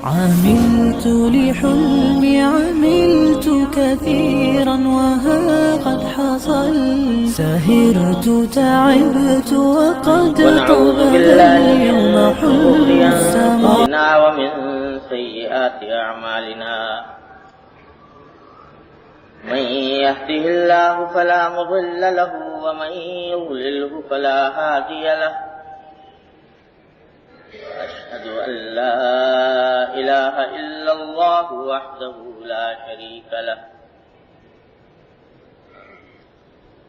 عملت لحلمي عملت كثيرا وها قد حصل سهرت تعبت وقد ونعوذ طبل بالله اليوم من شرور حلم السماء أنفسنا ومن سيئات أعمالنا من يهده الله فلا مضل له ومن يضلله فلا هادي له أشهد أن لا إله إلا الله وحده لا شريك له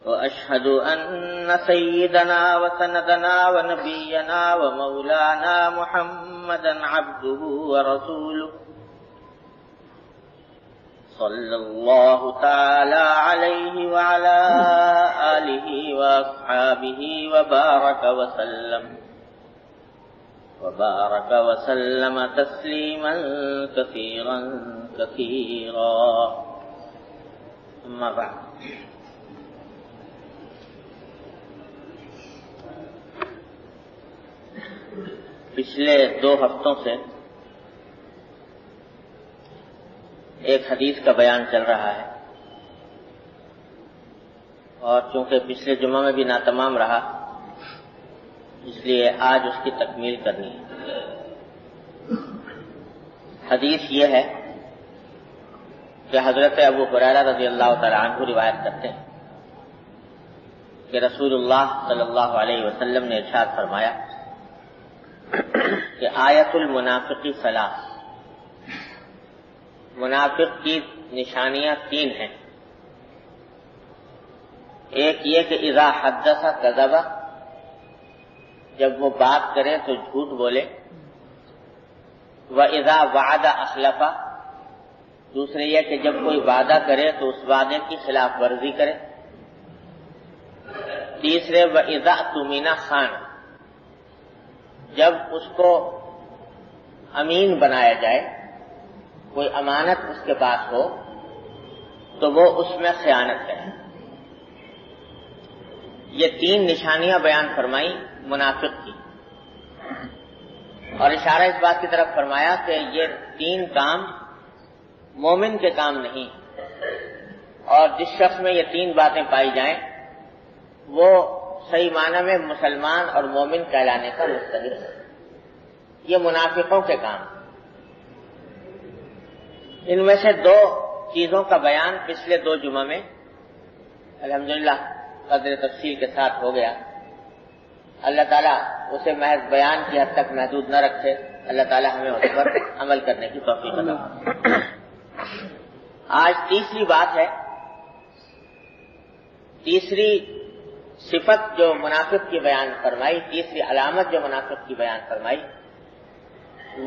وأشهد أن سيدنا وسندنا ونبينا ومولانا محمدا عبده ورسوله صلى الله تعالى عليه وعلى آله وأصحابه وبارك وسلم تسليما كثيرا كثيرا أما بعد پچھلے 2 ہفتوں سے ایک حدیث کا بیان چل رہا ہے اور چونکہ پچھلے جمعہ میں بھی ناتمام رہا اس لیے آج اس کی تکمیل کرنی ہے۔ حدیث یہ ہے کہ حضرت ابو ہریرہ رضی اللہ تعالی عنہ روایت کرتے ہیں کہ رسول اللہ صلی اللہ علیہ وسلم نے ارشاد فرمایا کہ آیت المنافق ثلاث، منافق کی نشانیاں 3 ہیں۔ ایک یہ کہ اذا حدث کذب، جب وہ بات کرے تو جھوٹ بولے، وَإِذَا وَعَدَ أَخْلَفَ، دوسرے یہ کہ جب کوئی وعدہ کرے تو اس وعدے کی خلاف ورزی کرے، تیسرے وَإِذَا اؤْتُمِنَ خَانَ، جب اس کو امین بنایا جائے، کوئی امانت اس کے پاس ہو تو وہ اس میں خیانت کرے۔ یہ 3 نشانیاں بیان فرمائی منافق کی، اور اشارہ اس بات کی طرف فرمایا کہ یہ 3 کام مومن کے کام نہیں، اور جس شخص میں یہ 3 باتیں پائی جائیں وہ صحیح معنی میں مسلمان اور مومن کہلانے کا مستحق ہے۔ یہ منافقوں کے کام، ان میں سے 2 چیزوں کا بیان پچھلے 2 جمعہ میں الحمدللہ قدر تفصیل کے ساتھ ہو گیا۔ اللہ تعالیٰ اسے محض بیان کی حد تک محدود نہ رکھے، اللہ تعالیٰ ہمیں اس پر عمل کرنے کی توفیق عطا فرمائے۔ آج تیسری بات ہے، تیسری صفت جو منافق کی بیان فرمائی، تیسری علامت جو منافق کی بیان فرمائی،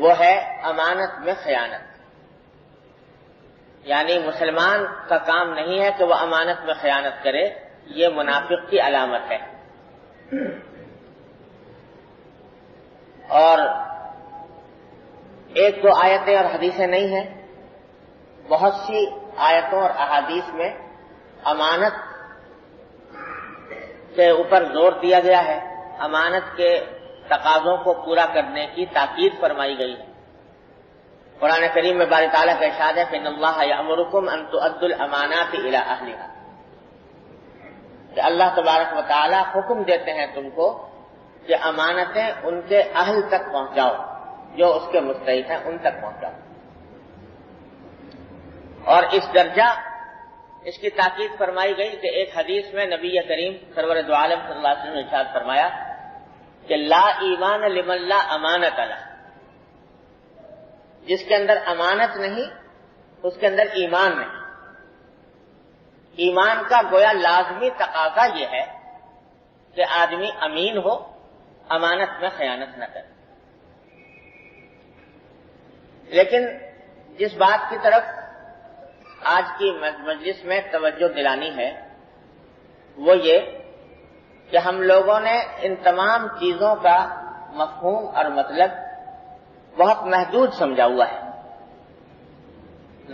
وہ ہے امانت میں خیانت۔ یعنی مسلمان کا کام نہیں ہے کہ وہ امانت میں خیانت کرے، یہ منافق کی علامت ہے۔ اور 1-2 آیتیں اور حدیثیں نہیں ہیں، بہت سی آیتوں اور احادیث میں امانت کے اوپر زور دیا گیا ہے، امانت کے تقاضوں کو پورا کرنے کی تاکید فرمائی گئی ہے۔ قرآن کریم میں باری تعالیٰ کا ارشاد ہے کہ ان اللہ یأمرکم ان تؤدوا الامانات الی اہلھا، کہ اللہ تبارک و تعالیٰ حکم دیتے ہیں تم کو کہ امانتیں ان کے اہل تک پہنچاؤ، جو اس کے مستحق ہیں ان تک پہنچاؤ۔ اور اس درجہ اس کی تاکید فرمائی گئی کہ ایک حدیث میں نبی کریم سرور دو عالم صلی اللہ علیہ وسلم نے ارشاد فرمایا کہ لا ایمان لمن لا امانت لہ، جس کے اندر امانت نہیں اس کے اندر ایمان نہیں۔ ایمان کا گویا لازمی تقاضا یہ ہے کہ آدمی امین ہو، امانت میں خیانت نہ کرے۔ لیکن جس بات کی طرف آج کی مجلس میں توجہ دلانی ہے وہ یہ کہ ہم لوگوں نے ان تمام چیزوں کا مفہوم اور مطلب بہت محدود سمجھا ہوا ہے۔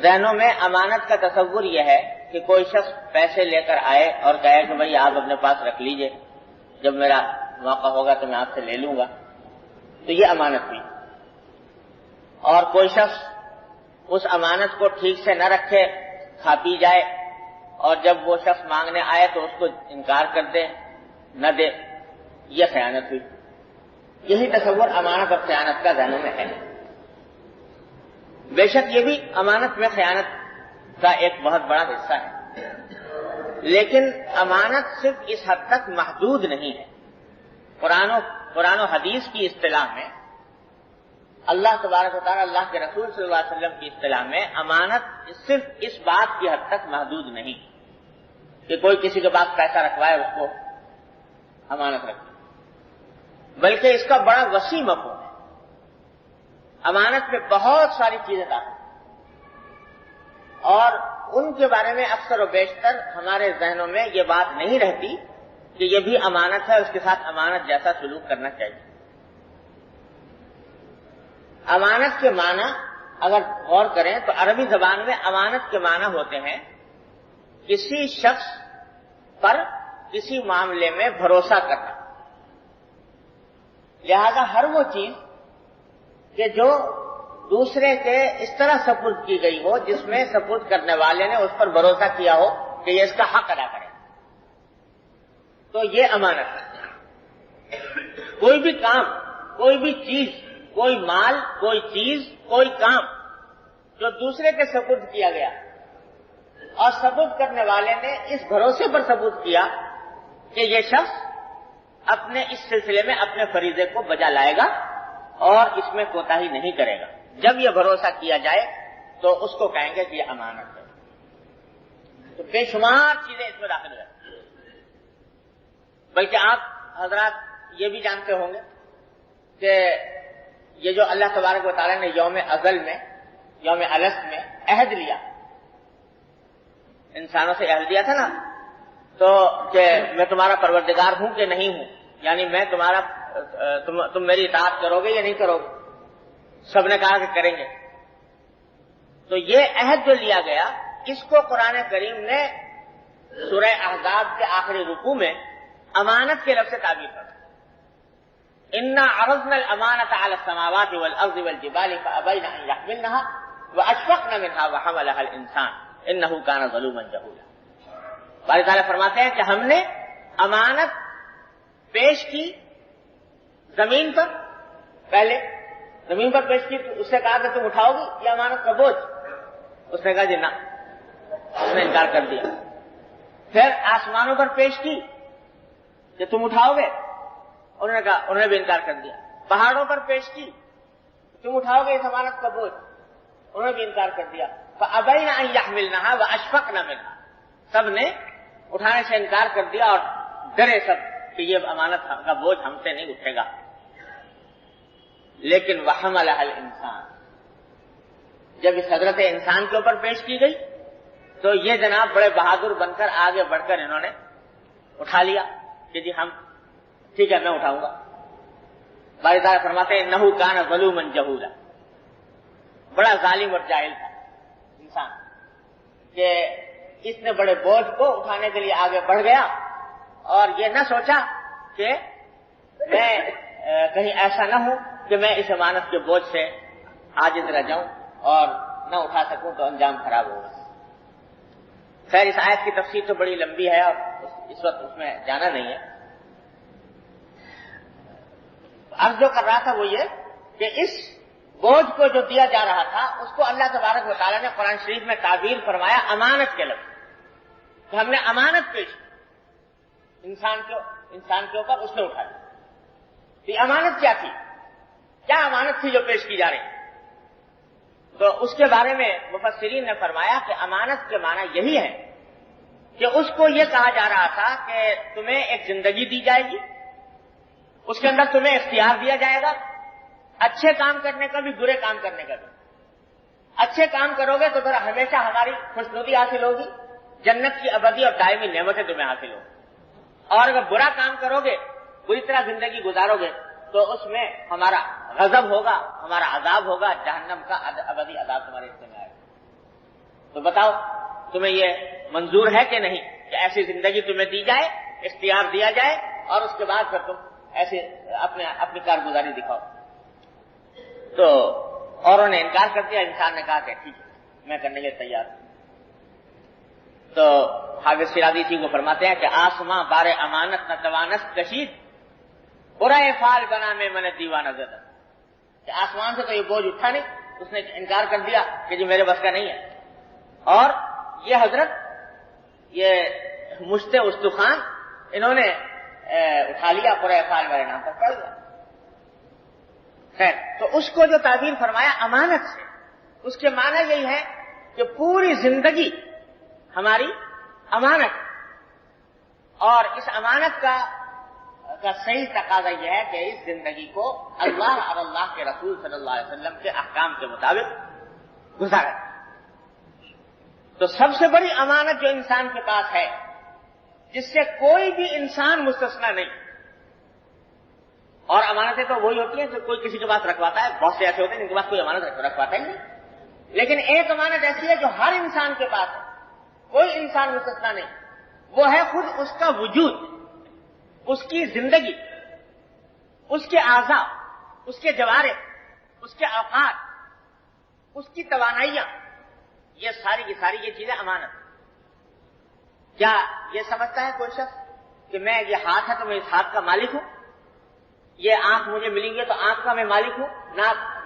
ذہنوں میں امانت کا تصور یہ ہے کہ کوئی شخص پیسے لے کر آئے اور کہے کہ بھائی آپ اپنے پاس رکھ لیجئے، جب میرا موقع ہوگا تو میں آپ سے لے لوں گا، تو یہ امانت ہوئی۔ اور کوئی شخص اس امانت کو ٹھیک سے نہ رکھے، کھا پی جائے، اور جب وہ شخص مانگنے آئے تو اس کو انکار کر دے، نہ دے، یہ خیانت ہوئی۔ یہی تصور امانت اور خیانت کا ذہنوں میں ہے۔ بے شک یہ بھی امانت میں خیانت کا ایک بہت بڑا حصہ ہے، لیکن امانت صرف اس حد تک محدود نہیں ہے۔ قرآن و حدیث کی اصطلاح میں، اللہ تبارک و تعالی، اللہ کے رسول صلی اللہ علیہ وسلم کی اصطلاح میں، امانت صرف اس بات کی حد تک محدود نہیں کہ کوئی کسی کے پاس پیسہ رکھوائے اس کو امانت رکھے، بلکہ اس کا بڑا وسیع مفہوم ہے۔ امانت میں بہت ساری چیزیں داخل ہیں، اور ان کے بارے میں اکثر و بیشتر ہمارے ذہنوں میں یہ بات نہیں رہتی کہ یہ بھی امانت ہے، اس کے ساتھ امانت جیسا سلوک کرنا چاہیے۔ امانت کے معنی اگر غور کریں تو عربی زبان میں امانت کے معنی ہوتے ہیں کسی شخص پر کسی معاملے میں بھروسہ کرنا، لہذا ہر وہ چیز کہ جو دوسرے کے اس طرح سپرد کی گئی ہو جس میں سپرد کرنے والے نے اس پر بھروسہ کیا ہو کہ یہ اس کا حق ادا کرے، تو یہ امانت ہے۔ کوئی بھی کام، کوئی بھی چیز، کوئی مال، کوئی چیز، کوئی کام جو دوسرے کے سپرد کیا گیا اور سپرد کرنے والے نے اس بھروسے پر سپرد کیا کہ یہ شخص اپنے اس سلسلے میں اپنے فریضے کو بجا لائے گا اور اس میں کوتاہی نہیں کرے گا، جب یہ بھروسہ کیا جائے تو اس کو کہیں گے کہ یہ امانت ہے۔ تو بے شمار چیزیں اس میں داخل ہیں، بلکہ آپ حضرات یہ بھی جانتے ہوں گے کہ یہ جو اللہ تبارک و تعالیٰ نے یوم ازل میں، یوم الست میں عہد لیا، انسانوں سے عہد لیا تھا نا، تو کہ میں تمہارا پروردگار ہوں کہ نہیں ہوں، یعنی میں تمہارا تم میری اطاعت کرو گے یا نہیں کرو گے؟ سب نے کہا کہ کریں گے۔ تو یہ عہد جو لیا گیا، اس کو قرآن کریم نے سورہ احزاب کے آخری رکوع میں امانت کے لفظ سے تعبیر کرا، انا عرضنا الامانۃ علی السماوات والارض والجبال فابین ان یحملنها واشفقن منها وحملها الانسان انه کان ظلوما جہولا۔ باری تعالیٰ فرماتے ہیں کہ ہم نے امانت پیش کی زمین پر، پہلے زمین پر پیش کی، تو اس سے کہا کہ تم اٹھاؤ گی یہ امانت کا بوجھ؟ اس نے کہا جی نہ، اس نے انکار کر دیا۔ پھر آسمانوں پر پیش کی کہ تم اٹھاؤ گے، انہوں نے کہا، انہوں نے بھی انکار کر دیا۔ پہاڑوں پر پیش کی، تم اٹھاؤ گے اس امانت کا بوجھ، انہوں نے بھی انکار کر دیا۔ فَأَبَيْنَ أَن يَحْمِلْنَهَا وَأَشْفَقْنَ مِنْهَا، سب نے اٹھانے سے انکار کر دیا اور ڈرے سب کہ یہ امانت کا بوجھ ہم سے نہیں اٹھے گا۔ لیکن وَحَمَلَهَا الْإِنسَانُ، جب اس حضرت انسان کے اوپر پیش کی گئی تو یہ جناب بڑے بہادر بن کر آگے بڑھ کر انہوں نے اٹھا لیا کہ جی ہم ٹھیک ہے، میں اٹھاؤں گا۔ باری تعالیٰ فرماتے ہیں انہ کان ظلوما جہولا، بڑا ظالم اور جاہل تھا انسان کہ اس نے بڑے بوجھ کو اٹھانے کے لیے آگے بڑھ گیا اور یہ نہ سوچا کہ میں کہیں ایسا نہ ہوں کہ میں اس امانت کے بوجھ سے عاجز رہ جاؤں اور نہ اٹھا سکوں تو انجام خراب ہوگا۔ خیر اس آیت کی تفسیر تو بڑی لمبی ہے اور اس وقت اس میں جانا نہیں ہے۔ عرض جو کر رہا تھا وہ یہ کہ اس بوجھ کو جو دیا جا رہا تھا اس کو اللہ تبارک و تعالیٰ نے قرآن شریف میں تعبیر فرمایا امانت کے لفظ، کہ ہم نے امانت پیش کی انسان کے اوپر، اس نے اٹھا لی۔ یہ امانت کیا تھی؟ کیا امانت تھی جو پیش کی جا رہی؟ تو اس کے بارے میں مفسرین نے فرمایا کہ امانت کے معنی یہی ہے کہ اس کو یہ کہا جا رہا تھا کہ تمہیں ایک زندگی دی جائے گی، اس کے اندر تمہیں اختیار دیا جائے گا، اچھے کام کرنے کا بھی، برے کام کرنے کا بھی۔ اچھے کام کرو گے تو پھر ہمیشہ ہماری خوشنودی حاصل ہوگی، جنت کی ابدی اور دائمی نعمتیں تمہیں حاصل ہوگی، اور اگر برا کام کرو گے، بری طرح زندگی گزارو گے تو اس میں ہمارا غضب ہوگا، ہمارا عذاب ہوگا، جہنم کا ابدی عذاب تمہارے حصے میں آئے گا۔ تو بتاؤ تمہیں یہ منظور ہے کہ نہیں کہ ایسی زندگی تمہیں دی جائے، اختیار دیا جائے اور اس کے بعد پھر تم ایسے اپنی کارگزاری دکھاؤ؟ تو اوروں نے انکار کر دیا، انسان نے کہا کہ ٹھیک ہے میں کرنے کے لیے تیار ہوں۔ تو حافظ شیرازی جی کو فرماتے ہیں کہ آسماں بار امانت نہ توانست کشید، برائے فال بنا میں من دیوانہ زدہ، کہ آسمان سے تو یہ بوجھ اٹھا نہیں، اس نے انکار کر دیا کہ جی میرے بس کا نہیں ہے، اور یہ حضرت یہ مشت استخوان انہوں نے اٹھا لیا، برائے فال میرے نام پر پڑ گیا۔ خیر، تو اس کو جو تعبیر فرمایا امانت سے، اس کے معنی یہی ہے کہ پوری زندگی ہماری امانت، اور اس امانت کا صحیح تقاضا یہ ہے کہ اس زندگی کو اللہ اور اللہ کے رسول صلی اللہ علیہ وسلم کے احکام کے مطابق گزارے۔ تو سب سے بڑی امانت جو انسان کے پاس ہے، جس سے کوئی بھی انسان مستثنا نہیں، اور امانتیں تو وہی ہوتی ہیں جو کوئی کسی کے پاس رکھواتا ہے، بہت سے ایسے ہوتے ہیں جن کے پاس کوئی امانت رکھواتا ہی نہیں، لیکن ایک امانت ایسی ہے جو ہر انسان کے پاس ہے، کوئی انسان مستثنا نہیں، وہ ہے خود اس کا وجود، اس کی زندگی، اس کے اعضاء، اس کے جوارح، اس کے اوقات، اس کی توانائیاں، یہ ساری کی ساری یہ چیزیں امانت۔ کیا یہ سمجھتا ہے کوئی شخص کہ میں یہ ہاتھ ہے تو میں اس ہاتھ کا مالک ہوں، یہ آنکھ مجھے ملیں گے تو آنکھ کا میں مالک ہوں،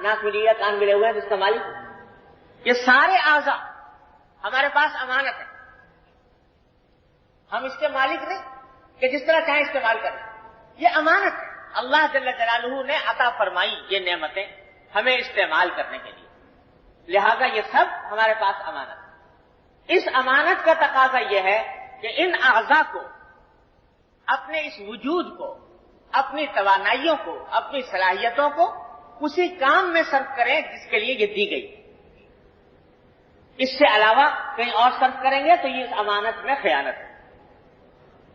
ناک ملی ہے، کان ملے ہوئے ہیں تو اس کا مالک ہوں؟ یہ سارے اعضاء ہمارے پاس امانت ہے، ہم اس کے مالک نہیں کہ جس طرح چاہیں استعمال کریں، یہ امانت ہے، اللہ جل جلالہ نے عطا فرمائی یہ نعمتیں ہمیں استعمال کرنے کے لیے، لہذا یہ سب ہمارے پاس امانت ہے۔ اس امانت کا تقاضا یہ ہے کہ ان اعضاء کو، اپنے اس وجود کو، اپنی توانائیوں کو، اپنی صلاحیتوں کو اسی کام میں صرف کریں جس کے لیے یہ دی گئی، اس سے علاوہ کہیں اور صرف کریں گے تو یہ اس امانت میں خیانت ہے،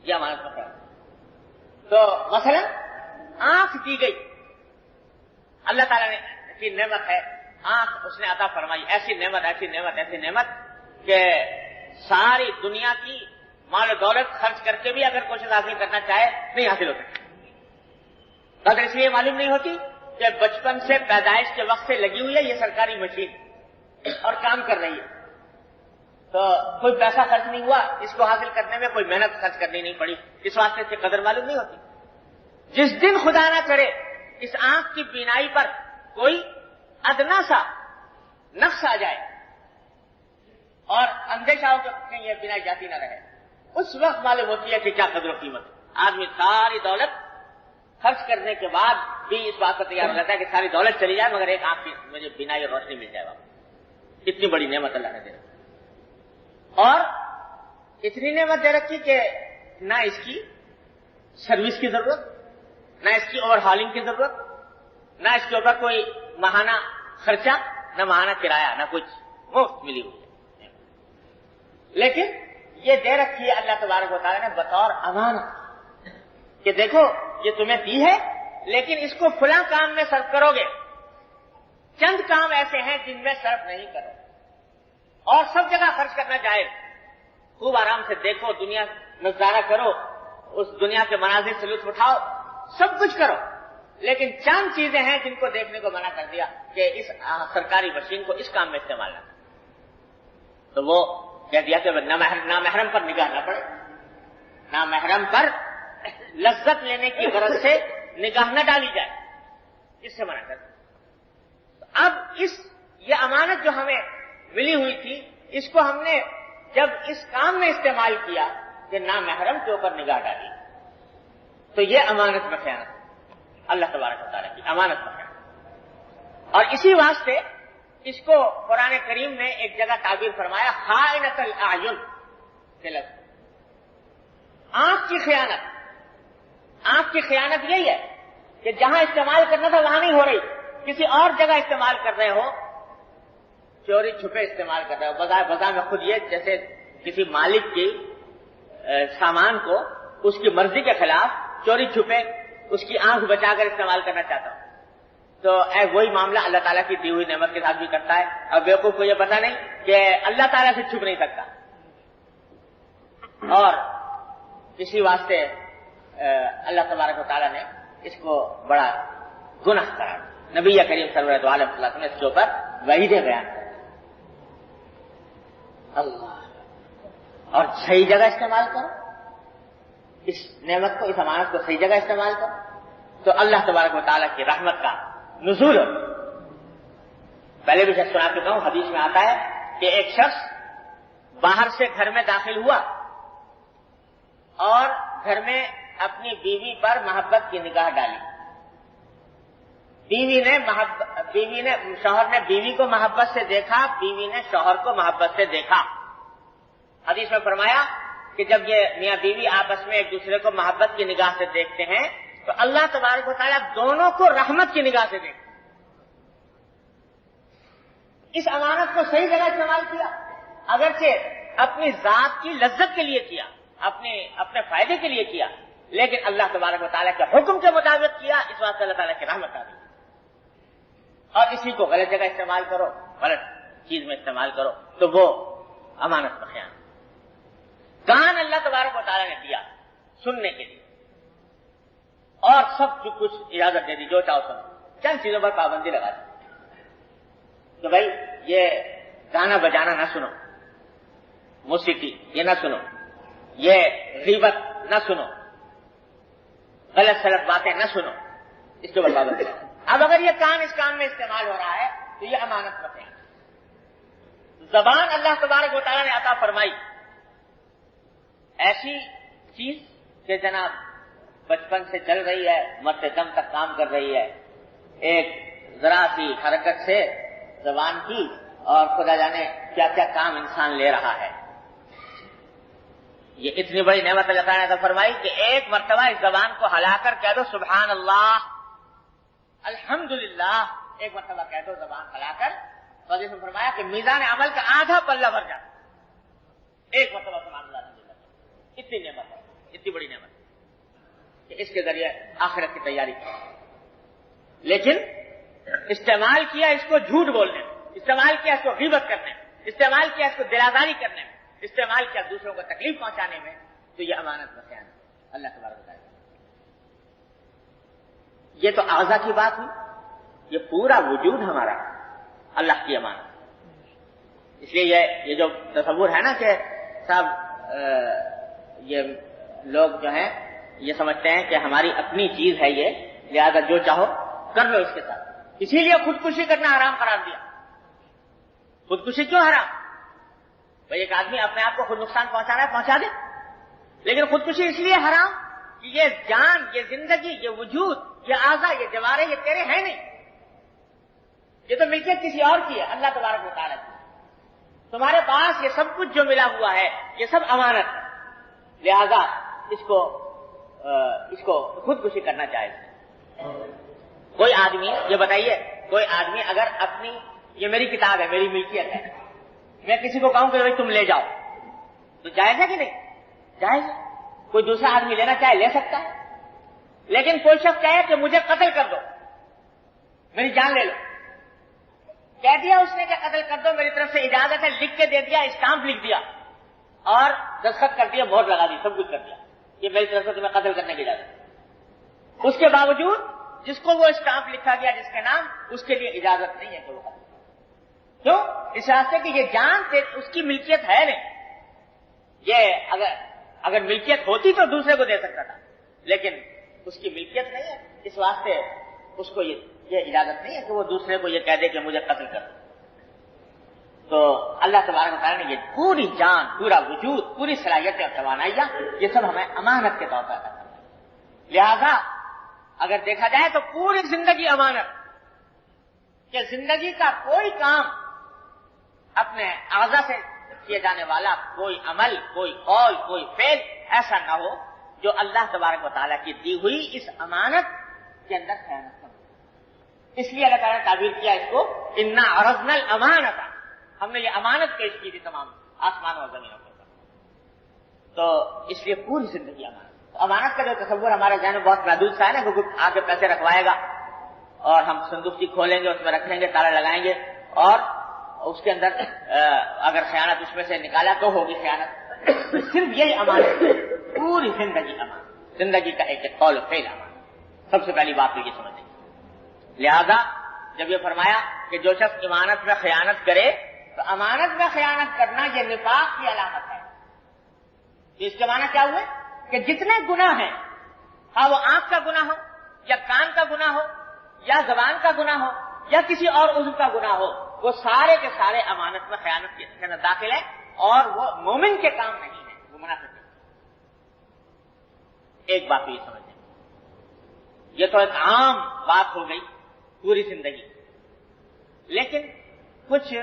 یہ امانت میں خیانت ہے۔ تو مثلا آنکھ دی گئی، اللہ تعالیٰ نے کی نعمت ہے آنکھ، اس نے عطا فرمائی، ایسی نعمت ایسی نعمت ایسی نعمت کہ ساری دنیا کی مال و دولت خرچ کر کے بھی اگر کچھ حاصل کرنا چاہے نہیں حاصل ہو سکتا۔ قدر اس لیے معلوم نہیں ہوتی کہ بچپن سے پیدائش کے وقت سے لگی ہوئی ہے یہ سرکاری مشین اور کام کر رہی ہے، تو کوئی پیسہ خرچ نہیں ہوا، اس کو حاصل کرنے میں کوئی محنت خرچ کرنی نہیں پڑی، اس واسطے سے قدر معلوم نہیں ہوتی۔ جس دن خدا نہ کرے اس آنکھ کی بینائی پر کوئی ادنا سا نقص آ جائے اور اندیشہ ہو کہ کہیں یہ بینائی جاتی نہ رہے، اس وقت معلوم ہوتی ہے کہ کیا قدر و قیمت۔ آدمی ساری دولت خرچ کرنے کے بعد بھی اس بات پر تیار رہتا ہے کہ ساری دولت چلی جائے مگر ایک آنکھ کی مجھے بینائی اور روشنی مل جائے واپس۔ اتنی بڑی نعمت اللہ نے دے رکھی، اور اتنی نعمت دے رکھی کہ نہ اس کی سروس کی ضرورت، نہ اس کی اوور ہالنگ کی ضرورت، نہ اس کے اوپر کوئی ماہانہ خرچہ، نہ ماہانہ کرایہ، نہ کچھ، مفت ملی ہوئی ہے۔ لیکن یہ دے رکھی ہے اللہ تبارک و تعالیٰ نے بطور امانت کہ دیکھو یہ تمہیں دی ہے، لیکن اس کو فلاں کام میں صرف کرو گے، چند کام ایسے ہیں جن میں صرف نہیں کرو، اور سب جگہ خرچ کرنا جائز، خوب آرام سے دیکھو، دنیا نظارہ کرو، اس دنیا کے مناظر سے لطف اٹھاؤ، سب کچھ کرو، لیکن چند چیزیں ہیں جن کو دیکھنے کو منع کر دیا کہ اس سرکاری مشین کو اس کام میں استعمال نہ کرو، تو وہ کہہ دیا کہ نامحرم پر نگاہ نہ پڑے، نامحرم پر لذت لینے کی غرض سے نگاہ نہ ڈالی جائے، اس سے منع کر دیا۔ اب یہ امانت جو ہمیں ملی ہوئی تھی، اس کو ہم نے جب اس کام میں استعمال کیا کہ نامحرم کے اوپر نگاہ ڈالی، تو یہ امانت میں خیانت، اللہ تبارک و تعالیٰ کی امانت میں خیانت۔ اور اسی واسطے اس کو قرآن کریم نے ایک جگہ تعبیر فرمایا خائنۃ الاعین سے لفظ، آنکھ کی خیانت۔ آنکھ کی خیانت یہی ہے کہ جہاں استعمال کرنا تھا وہاں نہیں ہو رہی، کسی اور جگہ استعمال کر رہے ہو، چوری چھپے استعمال کر رہے ہو، بذا میں خود یہ جیسے کسی مالک کی سامان کو اس کی مرضی کے خلاف چوری چھپے اس کی آنکھ بچا کر استعمال کرنا چاہتا ہوں، تو وہی معاملہ اللہ تعالیٰ کی دی ہوئی نعمت کے ساتھ بھی کرتا ہے۔ اور بیوقوف کو یہ پتا نہیں کہ اللہ تعالیٰ سے چھپ نہیں سکتا، اور اسی واسطے اللہ تبارک و تعالیٰ نے اس کو بڑا گناہ قرار دیا۔ نبی کریم صلی اللہ علیہ وسلم نے اس کے اوپر وعیدیں بیان کر اللہ، اور صحیح جگہ استعمال کرو اس نعمت کو، اس امانت کو صحیح جگہ استعمال کرو تو اللہ تبارک و تعالیٰ کی رحمت کا نزول ہو۔ پہلے بھی شخص سنا چکا ہوں، حدیث میں آتا ہے کہ ایک شخص باہر سے گھر میں داخل ہوا اور گھر میں اپنی بیوی پر محبت کی نگاہ ڈالی۔ شوہر نے بیوی کو محبت سے دیکھا، بیوی نے شوہر کو محبت سے دیکھا۔ حدیث میں فرمایا کہ جب یہ میاں بیوی آپس میں ایک دوسرے کو محبت کی نگاہ سے دیکھتے ہیں تو اللہ تبارک و تعالیٰ دونوں کو رحمت کی نگاہ سے دیکھتے ہیں۔ اس امانت کو صحیح جگہ استعمال کیا، اگرچہ اپنی ذات کی لذت کے لیے کیا، اپنے فائدے کے لیے کیا، لیکن اللہ تبارک و تعالیٰ کے حکم کے مطابق کیا، اس واسطے اللہ تعالیٰ کی رحمت آ گئی۔ اور اسی کو غلط جگہ استعمال کرو، غلط چیز میں استعمال کرو تو وہ امانت کا خیانت۔ کان اللہ تبارک و تعالیٰ نے دیا سننے کے لیے اور سب کچھ اجازت دے دی، جو چاہو سنو، چند چیزوں پر پابندی لگا دی کہ بھائی یہ گانا بجانا نہ سنو، موسیقی یہ نہ سنو، یہ غیبت نہ سنو، غلط سلط باتیں نہ سنو، اس کے اوپر پابندی لگا۔ اب اگر یہ کان اس کام میں استعمال ہو رہا ہے تو یہ امانت کا خیانت۔ زبان اللہ تبارک و تعالیٰ نے عطا فرمائی، ایسی چیز کہ جناب بچپن سے چل رہی ہے، مرتے دم تک کام کر رہی ہے، ایک ذرا سی حرکت سے زبان کی اور خدا جانے کیا کیا کام انسان لے رہا ہے۔ یہ اتنی بڑی نعمت اللہ تعالیٰ نے عطا فرمائی کہ ایک مرتبہ اس زبان کو ہلا کر کہہ دو سبحان اللہ، الحمدللہ، ایک مرتبہ کہہ دو زبان ہلا کر، تو حدیث میں فرمایا کہ میزان عمل کا آدھا پلہ بھر جاتا، ایک مرتبہ سبحان اللہ الحمدللہ۔ اتنی نعمت ہے، اتنی بڑی نعمت ہے کہ اس کے ذریعے آخرت کی تیاری کی، لیکن استعمال کیا اس کو جھوٹ بولنے میں، استعمال کیا اس کو غیبت کرنے میں، استعمال کیا اس کو دلازاری کرنے میں، استعمال کیا دوسروں کو تکلیف پہنچانے میں، تو یہ امانت کا خیانت ہے۔ اللہ تبارک و تعالیٰ، یہ تو اعضاء کی بات ہوئی، یہ پورا وجود ہمارا اللہ کی امانت۔ اس لیے یہ جو تصور ہے نا کہ صاحب یہ لوگ جو ہیں یہ سمجھتے ہیں کہ ہماری اپنی چیز ہے یہ، لہذا جو چاہو کر لو اس کے ساتھ، اسی لیے خودکشی کرنا حرام قرار دیا۔ خودکشی کیوں حرام؟ بھائی ایک آدمی اپنے آپ کو خود نقصان پہنچانا ہے پہنچا دے، لیکن خودکشی اس لیے حرام کہ یہ جان، یہ زندگی، یہ وجود، یہ اعضاء، یہ جوارے یہ تیرے ہیں نہیں، یہ تو ملکیت کسی اور کی ہے، اللہ تبارک و تعالیٰ کی۔ تمہارے پاس یہ سب کچھ جو ملا ہوا ہے یہ سب امانت ہے، لہذا اس کو خودکشی کرنا چاہیے۔ کوئی آدمی، یہ بتائیے، کوئی آدمی اگر اپنی، یہ میری کتاب ہے، میری ملکیت ہے، میں کسی کو کہوں کہ بھائی تم لے جاؤ، تو جائز ہے کہ نہیں؟ جائز ہے۔ کوئی دوسرا آدمی لینا چاہے لے سکتا ہے، لیکن کوئی شخص کہے کہ مجھے قتل کر دو، میری جان لے لو، کہہ دیا اس نے کہ قتل کر دو، میری طرف سے اجازت ہے، لکھ کے دے دیا، اسٹامپ لکھ دیا اور دستخط کر دیا، مہر لگا دی، سب کچھ کر دیا کہ میری طرف سے تمہیں قتل کرنے کی اجازت ہے، اس کے باوجود جس کو وہ اسٹامپ لکھا گیا جس کے نام، اس کے لیے اجازت نہیں ہے کہ وہ قتل۔ کیوں؟ اس راستے کی یہ جان اس کی ملکیت ہے نہیں، یہ اگر ملکیت ہوتی تو دوسرے کو دے سکتا تھا، لیکن اس کی ملکیت نہیں ہے، اس واسطے اس کو یہ اجازت نہیں ہے کہ وہ دوسرے کو یہ کہہ دے کہ مجھے قتل کر دو۔ تو اللہ تبارک و تعالیٰ نے یہ پوری جان، پورا وجود، پوری صلاحیتیں اور توانائیاں یہ سب ہمیں امانت کے طور پر عطا کرنا ہے۔ لہذا اگر دیکھا جائے تو پوری زندگی امانت، کہ زندگی کا کوئی کام اپنے اعضاء سے کیے جانے والا، کوئی عمل، کوئی قول، کوئی فعل ایسا نہ ہو جو اللہ تبارک و تعالیٰ کی دی ہوئی اس امانت کے اندر خیانت کرے۔ اس لیے اللہ تعالیٰ نے تعبیر کیا اس کو انا عرضنا الامانۃ، ہم نے یہ امانت پیش کی تھی تمام آسمان اور زمینوں کے اوپر، تو اس لیے پوری زندگی امانت۔ تو امانت کا جو تصور ہمارے ذہن میں بہت محدود سا ہے نا، کہ آ کے پیسے رکھوائے گا اور ہم صندوق کھولیں گے، اس میں رکھ لیں گے، تالا لگائیں گے، اور اس کے اندر اگر خیانت اس میں سے نکالا تو ہوگی خیانت۔ صرف یہی امانت، پوری زندگی امانت، زندگی کا ایک قول و فعل امانت۔ سب سے پہلی بات تو یہ سمجھیں، لہذا جب یہ فرمایا کہ جو شخص امانت میں خیانت کرے تو امانت میں خیانت کرنا یہ نفاق کی علامت ہے. اس کے معنی کیا ہوئے کہ جتنے گناہ ہیں، ہاں وہ آنکھ کا گناہ ہو یا کان کا گناہ ہو یا زبان کا گناہ ہو یا کسی اور عضو کا گناہ ہو، وہ سارے کے سارے امانت میں خیانت کے اندر داخل ہے اور وہ مومن کے کام نہیں ہے، وہ منافق ہے. ایک بات تو یہ سمجھیں، یہ تو ایک عام بات ہو گئی پوری زندگی، لیکن کچھ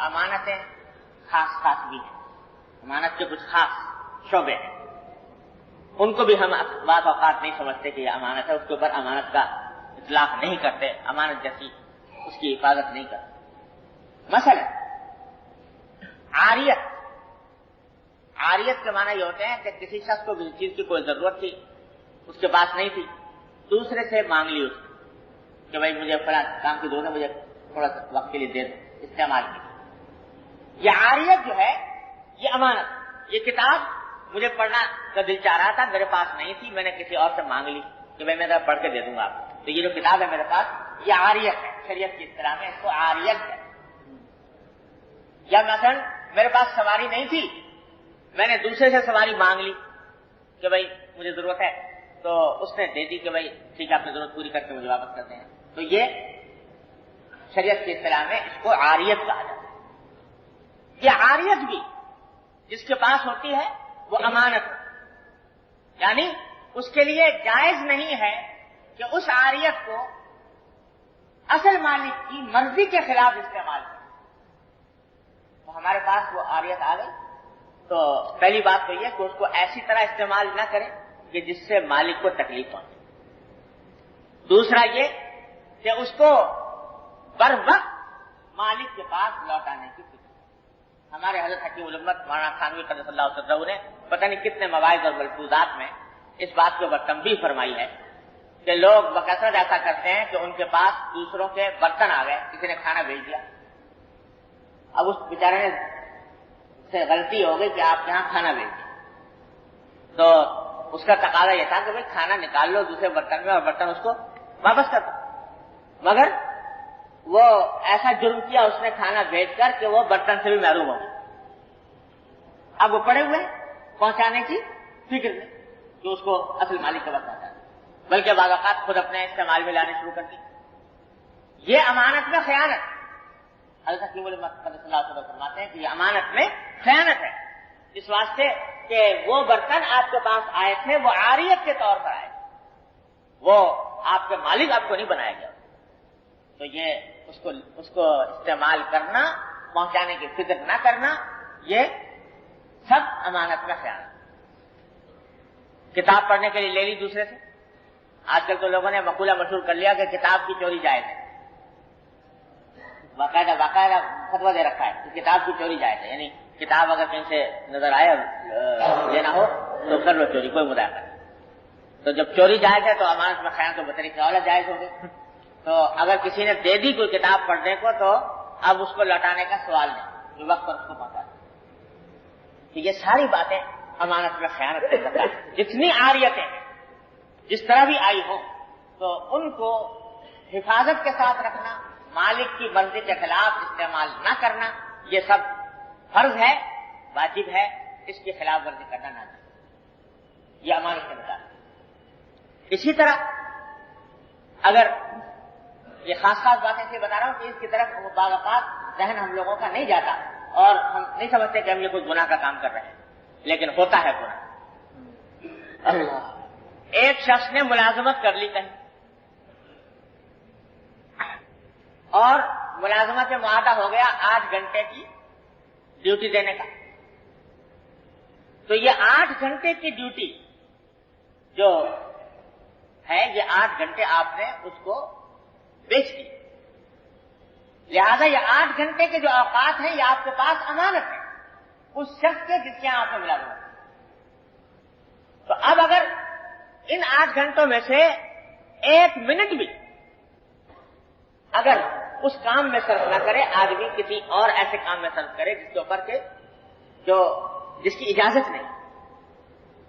امانتیں خاص خاص بھی ہیں. امانت کے کچھ خاص شعبے ہیں، ان کو بھی ہم بعض اوقات نہیں سمجھتے کہ یہ امانت ہے، اس کے اوپر امانت کا اطلاق نہیں کرتے، امانت جیسی اس کی حفاظت نہیں کرتے. مثلا عاریت. عاریت کے معنی یہ ہوتے ہیں کہ کسی شخص کو کسی چیز کی کوئی ضرورت تھی، اس کے پاس نہیں تھی، دوسرے سے مانگ لی اس کہ بھائی مجھے فلاں کام کی ضرورت ہے، مجھے تھوڑا سا وقت کے لیے دے دو، استعمال کی. یہ عاریت جو ہے یہ امانت. یہ کتاب مجھے پڑھنا کا دل چاہ رہا تھا، میرے پاس نہیں تھی، میں نے کسی اور سے مانگ لی کہ میں پڑھ کے دے دوں گا آپ کو. تو یہ جو کتاب ہے میرے پاس، یہ عاریت ہے. شریعت کی اصطلاح میں اس کو عاریت ہے. یا مثلا میرے پاس سواری نہیں تھی، میں نے دوسرے سے سواری مانگ لی کہ بھائی مجھے ضرورت ہے، تو اس نے دے دی کہ بھائی ٹھیک ہے، آپ نے ضرورت پوری کر کے مجھے واپس کرتے ہیں. تو یہ شریعت کی اصطلاح میں اس کو عاریت کہا جاتا ہے. یہ عاریت بھی جس کے پاس ہوتی ہے وہ امانت ہے، یعنی اس کے لیے جائز نہیں ہے کہ اس عاریت کو اصل مالک کی مرضی کے خلاف استعمال کرے. تو ہمارے پاس وہ عاریت آ گئی تو پہلی بات تو یہ کہ اس کو ایسی طرح استعمال نہ کرے کہ جس سے مالک کو تکلیف پہنچے. دوسرا یہ کہ اس کو بر وقت مالک کے پاس لوٹانے کی فکر. ہمارے حضرت حکیم الامت مولانا تھانوی قدس اللہ سرہ نے پتہ نہیں کتنے مواعظ اور ملفوظات میں اس بات کے اوپر تنبیہ فرمائی ہے کہ لوگ بکثرت ایسا کرتے ہیں کہ ان کے پاس دوسروں کے برتن آ گئے، کسی نے کھانا بھیج دیا، اب اس بیچارے نے سے غلطی ہو گئی کہ آپ یہاں کھانا بھیج دیں، تو اس کا تقاضا یہ تھا کہ بھائی کھانا نکال لو دوسرے برتن میں اور برتن اس کو واپس کر دو. مگر وہ ایسا جرم کیا اس نے کھانا بھیج کر کہ وہ برتن سے بھی محروم ہو گئے. اب وہ پڑے ہوئے پہنچانے کی فکر میں کہ اس کو اصل مالک کے پاس پہنچانا، بلکہ بعض اوقات خود اپنے استعمال میں لانے شروع کر دی. یہ امانت میں خیانت. حضرت حکیم الامت قدس اللہ تعالیٰ فرماتے ہیں کہ یہ امانت میں خیانت ہے، اس واسطے کہ وہ برتن آپ کے پاس آئے تھے وہ عاریت کے طور پر آئے، وہ آپ کے مالک آپ کو نہیں بنایا گیا. تو یہ اس کو استعمال کرنا، پہنچانے کی فکر نہ کرنا، یہ سب امانت میں خیانت. کتاب پڑھنے کے لیے لے لی دوسرے سے. آج کل تو لوگوں نے مقولہ مشہور کر لیا کہ کتاب کی چوری جائز ہے، باقاعدہ فتویٰ دے رکھا ہے کہ کتاب کی چوری جائز ہے، یعنی کتاب اگر کہیں سے نظر آئے اور لینا ہو تو کر لو چوری، کوئی مداخلت نہیں. تو جب چوری جائز ہے تو امانت میں خیانت تو بطریقہ اولا جائز ہو گئی. تو اگر کسی نے دے دی کوئی کتاب پڑھنے کو تو اب اس کو لوٹانے کا سوال نہیں، جو وقت پر اس کو پہنچا دیں. تو یہ ساری باتیں امانت میں خیانت سے بتا. جتنی عاریتیں جس طرح بھی آئی ہو تو ان کو حفاظت کے ساتھ رکھنا، مالک کی مرضی کے خلاف استعمال نہ کرنا، یہ سب فرض ہے، واجب ہے. اس کی خلاف ورزی کرنا نہ چاہیے. یہ امانت کے مطابق. اسی طرح اگر یہ خاص باتیں سے بتا رہا ہوں کہ اس کی طرف بعض اوقات ذہن ہم لوگوں کا نہیں جاتا اور ہم نہیں سمجھتے کہ ہم یہ کوئی گناہ کا کام کر رہے ہیں، لیکن ہوتا ہے گناہ. ایک شخص نے ملازمت کر لی کہیں اور ملازمت میں معاہدہ ہو گیا 8 گھنٹے کی ڈیوٹی دینے کا. تو یہ 8 گھنٹے کی ڈیوٹی جو ہے، یہ 8 گھنٹے آپ نے اس کو بیچ دی. لہذا یہ 8 گھنٹے کے جو اوقات ہیں یہ آپ کے پاس امانت ہے اس شخص کے جس کے یہاں آپ نے ملازمت. تو اب اگر ان 8 گھنٹوں میں سے 1 منٹ بھی اگر اس کام میں صرف نہ کرے، آدمی کسی اور ایسے کام میں صرف کرے جس کے اوپر کے جس کی اجازت نہیں،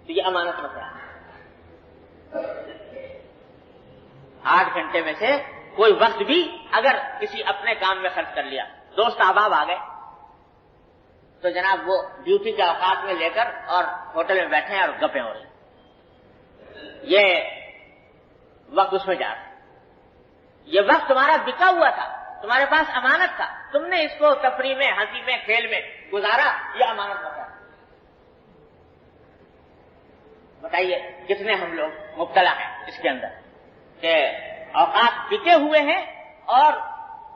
تو یہ امانت میں خیانت. 8 گھنٹے میں سے کوئی وقت بھی اگر کسی اپنے کام میں خرچ کر لیا، دوست احباب آ گئے تو جناب وہ ڈیوٹی کے اوقات میں لے کر اور ہوٹل میں بیٹھے ہیں اور گپیں ہو رہی ہیں، یہ وقت اس میں جا رہا ہے۔ یہ وقت تمہارا بکا ہوا تھا، تمہارے پاس امانت تھا، تم نے اس کو تفریح میں، ہنسی میں، کھیل میں گزارا، یہ امانت بتا۔ بتائیے کتنے ہم لوگ مبتلا ہیں اس کے اندر کہ اوقات بکے ہوئے ہیں اور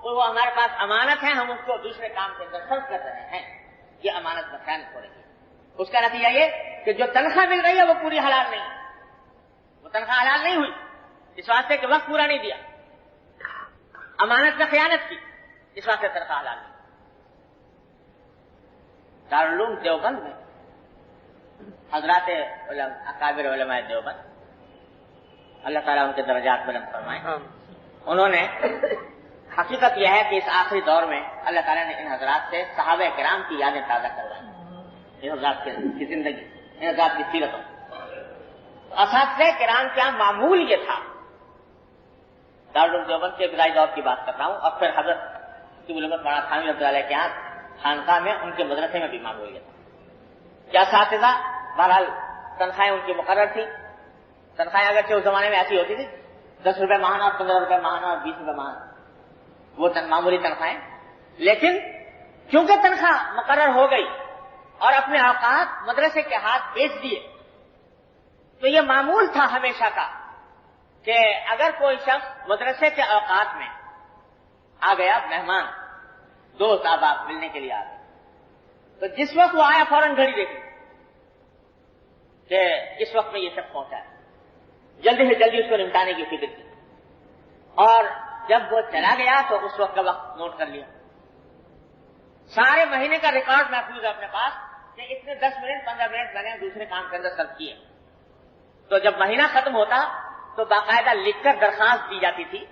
وہ ہمارے پاس امانت ہے، ہم اس کو دوسرے کام کے اندر صرف کر رہے ہیں، یہ امانت میں خیانت ہو رہی ہے۔ اس کا نتیجہ یہ کہ جو تنخواہ مل رہی ہے وہ پوری حلال نہیں ہے، وہ تنخواہ حلال نہیں ہوئی اس واسطے کہ وقت پورا نہیں دیا، امانت میں خیانت کی اس واسطے تنخواہ حلال نہیں۔ دارالعلوم دیوبند میں حضرات اکابر علماء دیوبند، اللہ تعالیٰ ان کے درجات بلند فرمائے، انہوں نے حقیقت یہ ہے کہ اس آخری دور میں اللہ تعالیٰ نے ان حضرات سے صحابہ کرام کی یادیں تازہ کروائی، ان حضرات کی زندگی، ان حضرات کی سیرتوں۔ اساتذہ کرام کا معمول یہ تھا، دارالعلوم دیوبند کے ابتدائی دور کی بات کر رہا ہوں، اور پھر حضرت علامت مولانا تھانوی رحمۃ اللہ علیہ کے یہاں خانقاہ میں ان کے مدرسے میں بھی معمول یہ تھا کہ اساتذہ بہرحال تنخواہیں ان کی مقرر تھی، تنخواہیں اگرچہ اس زمانے میں ایسی ہوتی تھی 10 روپے ماہانہ، 15 روپے ماہانہ اور 20 روپے ماہانہ، وہ معمولی تنخواہیں، لیکن چونکہ تنخواہ مقرر ہو گئی اور اپنے اوقات مدرسے کے ہاتھ بیچ دیے، تو یہ معمول تھا ہمیشہ کا کہ اگر کوئی شخص مدرسے کے اوقات میں آ گیا، مہمان دوست احباب ملنے کے لیے آ گئے، تو جس وقت وہ آیا فوراً گھڑی دیکھی کہ اس وقت میں یہ شخص پہنچا ہے، جلدی سے جلدی اس کو نمٹانے کی فکر کی، اور جب وہ چلا گیا تو اس وقت کا وقت نوٹ کر لیا، سارے مہینے کا ریکارڈ محفوظ ہے اپنے پاس کہ اتنے 10 منٹ 15 منٹ میں نے دوسرے کام کے اندر صرف کیے۔ تو جب مہینہ ختم ہوتا تو باقاعدہ لکھ کر درخواست دی جاتی تھی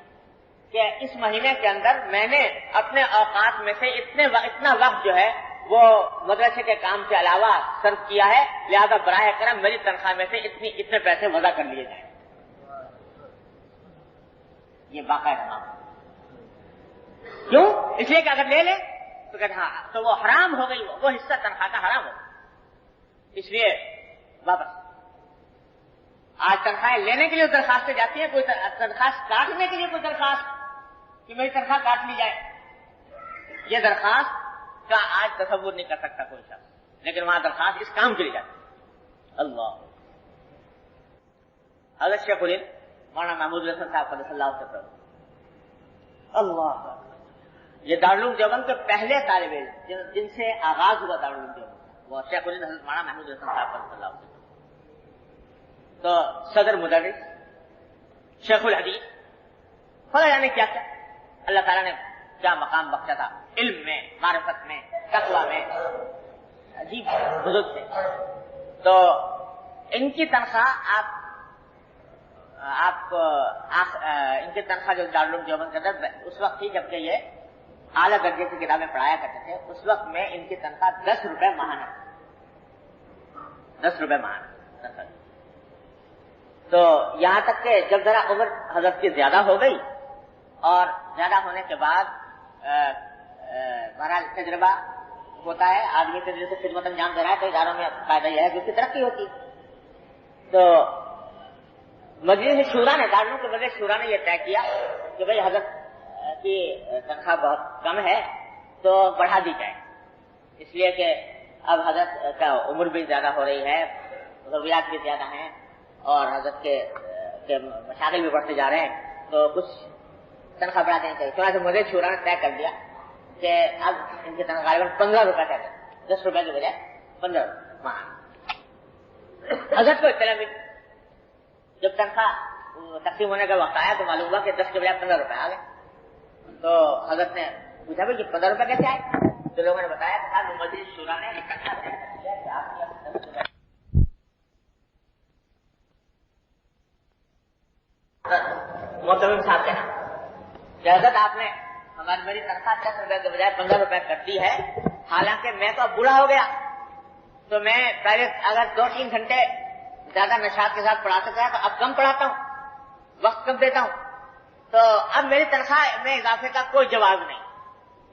کہ اس مہینے کے اندر میں نے اپنے اوقات میں سے اتنا وقت جو ہے وہ مدرسے کے کام کے علاوہ صرف کیا ہے، لہذا براہ کرم میری تنخواہ میں سے اتنے پیسے وضع کر لیے جائیں۔ یہ باقاعدہ معاملہ کیوں؟ اس لیے کہ اگر لے لے تو کہتے ہاں تو وہ حرام ہو گئی، وہ حصہ تنخواہ کا حرام ہو گئی، اس لیے واپس۔ آج تنخواہیں لینے کے لیے درخواستیں جاتی ہیں، کوئی درخواست کاٹنے کے لیے کوئی درخواست کہ میری تنخواہ کاٹ لی جائے، یہ درخواست کا آج تصور نہیں کر سکتا کوئی شخص، لیکن وہاں درخواست اس کام کے لیے جاتی ہے۔ اللہ حضرت شیخ الہند مولانا محمود الحسن صاحب قدس اللہ سے اللہ، یہ دارالعلوم دیوبند کے پہلے طالب علم جن سے آغاز ہوا دارالعلوم دیوبند، وہ شیخ الہند حضرت مولانا محمود الحسن صاحب قدس اللہ سے، تو صدر مدرس، شیخ الحدیث، خدا جانے کیا کیا اللہ تعالیٰ نے کیا مقام بخشا تھا علم میں، معرفت میں، تقویٰ میں، عجیب بزرگ تھے۔ تو ان کی تنخواہ ان کی تنخواہ جو دارالعلوم دیوبند کے اندر اس وقت تھی جبکہ یہ اعلیٰ درجے کی کتابیں پڑھایا کرتے تھے، اس وقت میں ان کی تنخواہ 10 روپے ماہانہ، 10 روپے ماہانہ۔ تو یہاں تک کہ جب ذرا عمر حضرت کی زیادہ ہو گئی اور زیادہ ہونے کے بعد بہرحال تجربہ ہوتا ہے، آدمی تجربے سے خدمت انجام دے رہا ہے تو اداروں میں فائدہ یہ ہے کہ اس کی ترقی ہوتی، تو مجلس شورا نے، دارالعلوم کے مجلس شورا نے یہ طے کیا کہ بھئی حضرت کی تنخواہ بہت کم ہے تو بڑھا دی جائے، اس لیے کہ اب حضرت کا عمر بھی زیادہ ہو رہی ہے، ضروریات بھی زیادہ ہیں اور حضرت کے مشاغل بھی بڑھتے جا رہے ہیں، تو کچھ تنخواہ بڑھا دینی چاہیے۔ چنانچہ مجلس شورا نے طے کر دیا کہ اب ان کی تنخواہ غالباً 15 روپے طے کر، 10 روپے کے بجائے 15 روپے ماہ۔ حضرت کو اطلاع ملی، جب تنخواہ تقسیم ہونے کا وقت آیا تو معلوم ہوا کہ 10 کے بجائے 15 روپے آ گئے، تو حضرت نے پوچھا بھائی یہ 15 روپے کیسے آئے؟ تو لوگوں نے بتایا کہ مجلس شورا نے محترم صاحب کہنا کہ حضرت آپ نے میری تنخواہ 10 روپے کے بجائے 15 روپے کر دی ہے، حالانکہ میں تو اب بوڑھا ہو گیا، تو میں پہلے اگر 2-3 گھنٹے زیادہ نشاط کے ساتھ پڑھا سکتا ہے تو اب کم پڑھاتا ہوں، وقت کم دیتا ہوں، تو اب میری تنخواہ میں اضافے کا کوئی جواز نہیں،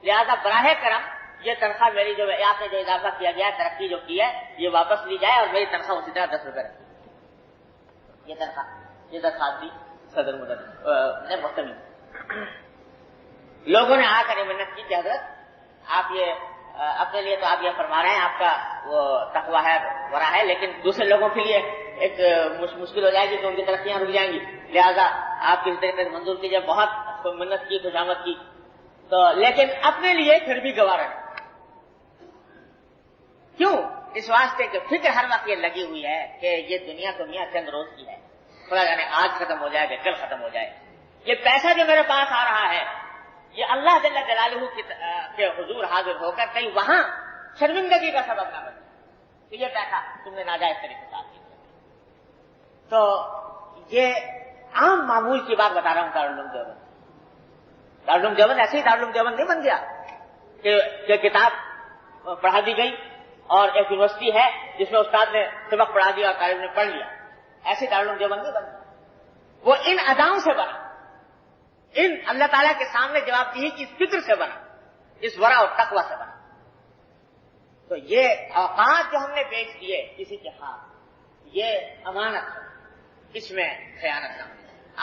لہذا براہ کرم یہ تنخواہ میری جو آپ نے جو اضافہ کیا گیا ہے، ترقی جو کی ہے، یہ واپس لی جائے اور میری تنخواہ اسی طرح 10 روپے رکھی۔ یہ درخواست دی صدر نے محتمی۔ لوگوں نے آ کر منت کی کہ حضرت آپ یہ اپنے لیے تو آپ یہ فرما رہے ہیں آپ کا وہ تقویٰ ہے، ورع ہے، لیکن دوسرے لوگوں کے لیے ایک مشکل ہو جائے گی کہ ان کی ترقیاں رک جائیں گی، لہذا آپ کی طریقے سے منظور کیجیے۔ بہت منت کی، خوشامد کی، تو لیکن اپنے لیے پھر بھی گوارا ہے۔ کیوں؟ اس واسطے کہ فکر ہر وقت یہ لگی ہوئی ہے کہ یہ دنیا تو میاں چند روز کی ہے، خدا جانے آج ختم ہو جائے گا، کل ختم ہو جائے۔ یہ پیسہ جو میرے پاس آ رہا ہے، یہ اللہ جل جلالہ کے حضور حاضر ہو کر کہیں وہاں شرمندگی کا سبب نہ بنے کہ یہ پیسہ تم نے ناجائز طریقے سے حاصل کیا۔ تو یہ عام معمول کی بات بتا رہا ہوں۔ دارالعلوم دیوبند ایسے ہی دارالعلوم دیوبند نہیں بن گیا کہ کتاب پڑھا دی گئی اور ایک یونیورسٹی ہے جس میں استاد نے سبق پڑھا دیا اور طالب نے پڑھ لیا، ایسے دارالعلوم دیوبند نہیں بن گیا۔ وہ ان اداؤں سے بنا، ان اللہ تعالیٰ کے سامنے جواب دہی کی فکر سے بنا، اس ورع اور تقویٰ سے بنا۔ تو یہ اوقات جو ہم نے بیچ دیے کسی کے ہاتھ، یہ امانت ہے، اس میں خیانت نہ ہو۔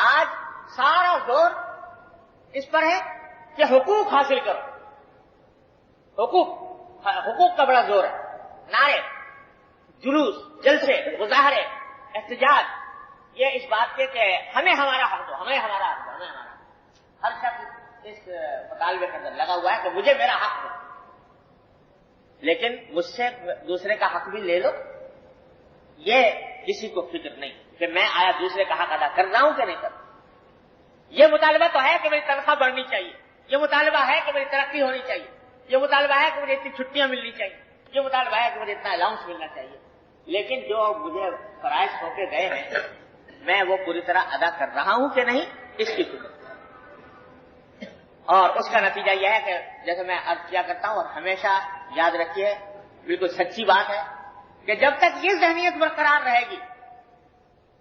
آج سارا زور اس پر ہے کہ حقوق حاصل کرو، حقوق کا بڑا زور ہے۔ نعرے، جلوس، جلسے، مظاہرے، احتجاج، یہ اس بات کے کہ ہمیں ہمارا حق دو، ہمیں ہمارا حق دو، ہمیں ہمارا حق۔ ہر شخص اس مطالبے کے اندر لگا ہوا ہے کہ مجھے میرا حق دو، لیکن مجھ سے دوسرے کا حق بھی لے لو۔ یہ کسی کو فکر نہیں کہ میں آیا دوسرے کا حق ادا کر رہا ہوں کہ نہیں کر رہا۔ یہ مطالبہ تو ہے کہ میری تنخواہ بڑھنی چاہیے، یہ مطالبہ ہے کہ میری ترقی ہونی چاہیے، یہ مطالبہ ہے کہ مجھے اتنی چھٹیاں ملنی چاہیے، یہ مطالبہ ہے کہ مجھے اتنا الاؤنس ملنا چاہیے، لیکن جو مجھے فرائض ہو کے گئے ہیں میں وہ پوری طرح ادا کر رہا ہوں کہ نہیں، اس کی فکر۔ اور اس کا نتیجہ یہ ہے کہ جیسے میں عرض کیا کرتا ہوں اور ہمیشہ یاد رکھیے، بالکل سچی بات ہے کہ جب تک یہ ذہنیت برقرار رہے گی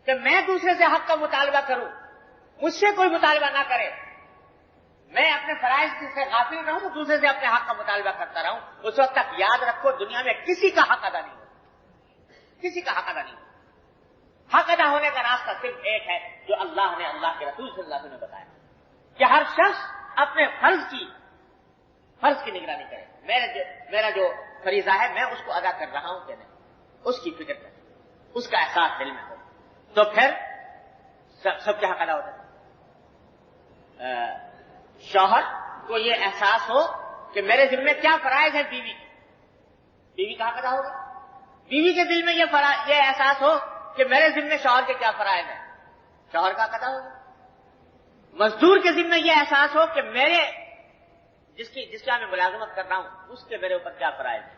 کہ میں دوسرے سے حق کا مطالبہ کروں، مجھ سے کوئی مطالبہ نہ کرے، میں اپنے فرائض سے غافل رہوں، دوسرے سے اپنے حق کا مطالبہ کرتا رہوں، اس وقت تک یاد رکھو دنیا میں کسی کا حق ادا نہیں ہوگا، کسی کا حق ادا نہیں ہوگا۔ حق ادا ہونے کا راستہ صرف ایک ہے جو اللہ نے، اللہ کے رسول صلی اللہ علیہ وسلم نے بتایا کہ ہر شخص اپنے فرض کی نگرانی کرے۔ میرا جو فریضہ ہے میں اس کو ادا کر رہا ہوں کہ نہیں، اس کی فکر کرے، اس کا احساس دل میں ہو، تو پھر سب کے حق ادا ہوتا ہے۔ شوہر کو یہ احساس ہو کہ میرے ذمہ میں کیا فرائض ہے، بیوی کا حق ادا ہوگا۔ بیوی کے دل میں یہ احساس ہو کہ میرے ذمہ شوہر کے کیا فرائض ہیں، شوہر کا حق ادا ہوگا۔ مزدور کے ذمہ یہ احساس ہو کہ میرے جس کا میں ملازمت کر رہا ہوں اس کے میرے اوپر کیا فرائض ہے،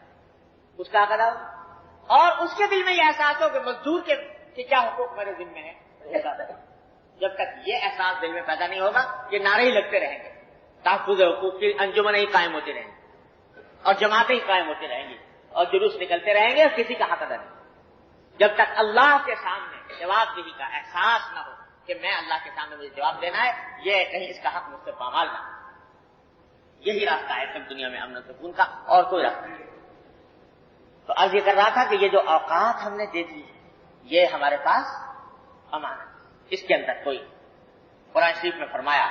اس کا حق ادا ہوگا۔ اور اس کے دل میں یہ احساس ہو کہ مزدور کے کیا حقوق میرے ذمہ ہیں۔ جب تک یہ احساس دل میں پیدا نہیں ہوگا یہ نعرے ہی لگتے رہیں گے، تحفظ حقوق کی انجمنیں ہی قائم ہوتی رہیں گی اور جماعتیں ہی قائم ہوتی رہیں گی اور جلوس نکلتے رہیں گے اور کسی کا حق ادا نہیں۔ جب تک اللہ کے سامنے جواب دہی کا احساس نہ ہو کہ میں اللہ کے سامنے مجھے جواب دینا ہے، یہ کہیں اس کا حق مجھ سے پامال نہ ہو۔ یہی راستہ ہے سب دنیا میں امن و سکون کا، اور کوئی راستہ نہیں۔ تو عرض یہ کر رہا تھا کہ یہ جو اوقات ہم نے دے دی یہ ہمارے پاس امانت، اس کے اندر کوئی قرآن شریف میں فرمایا،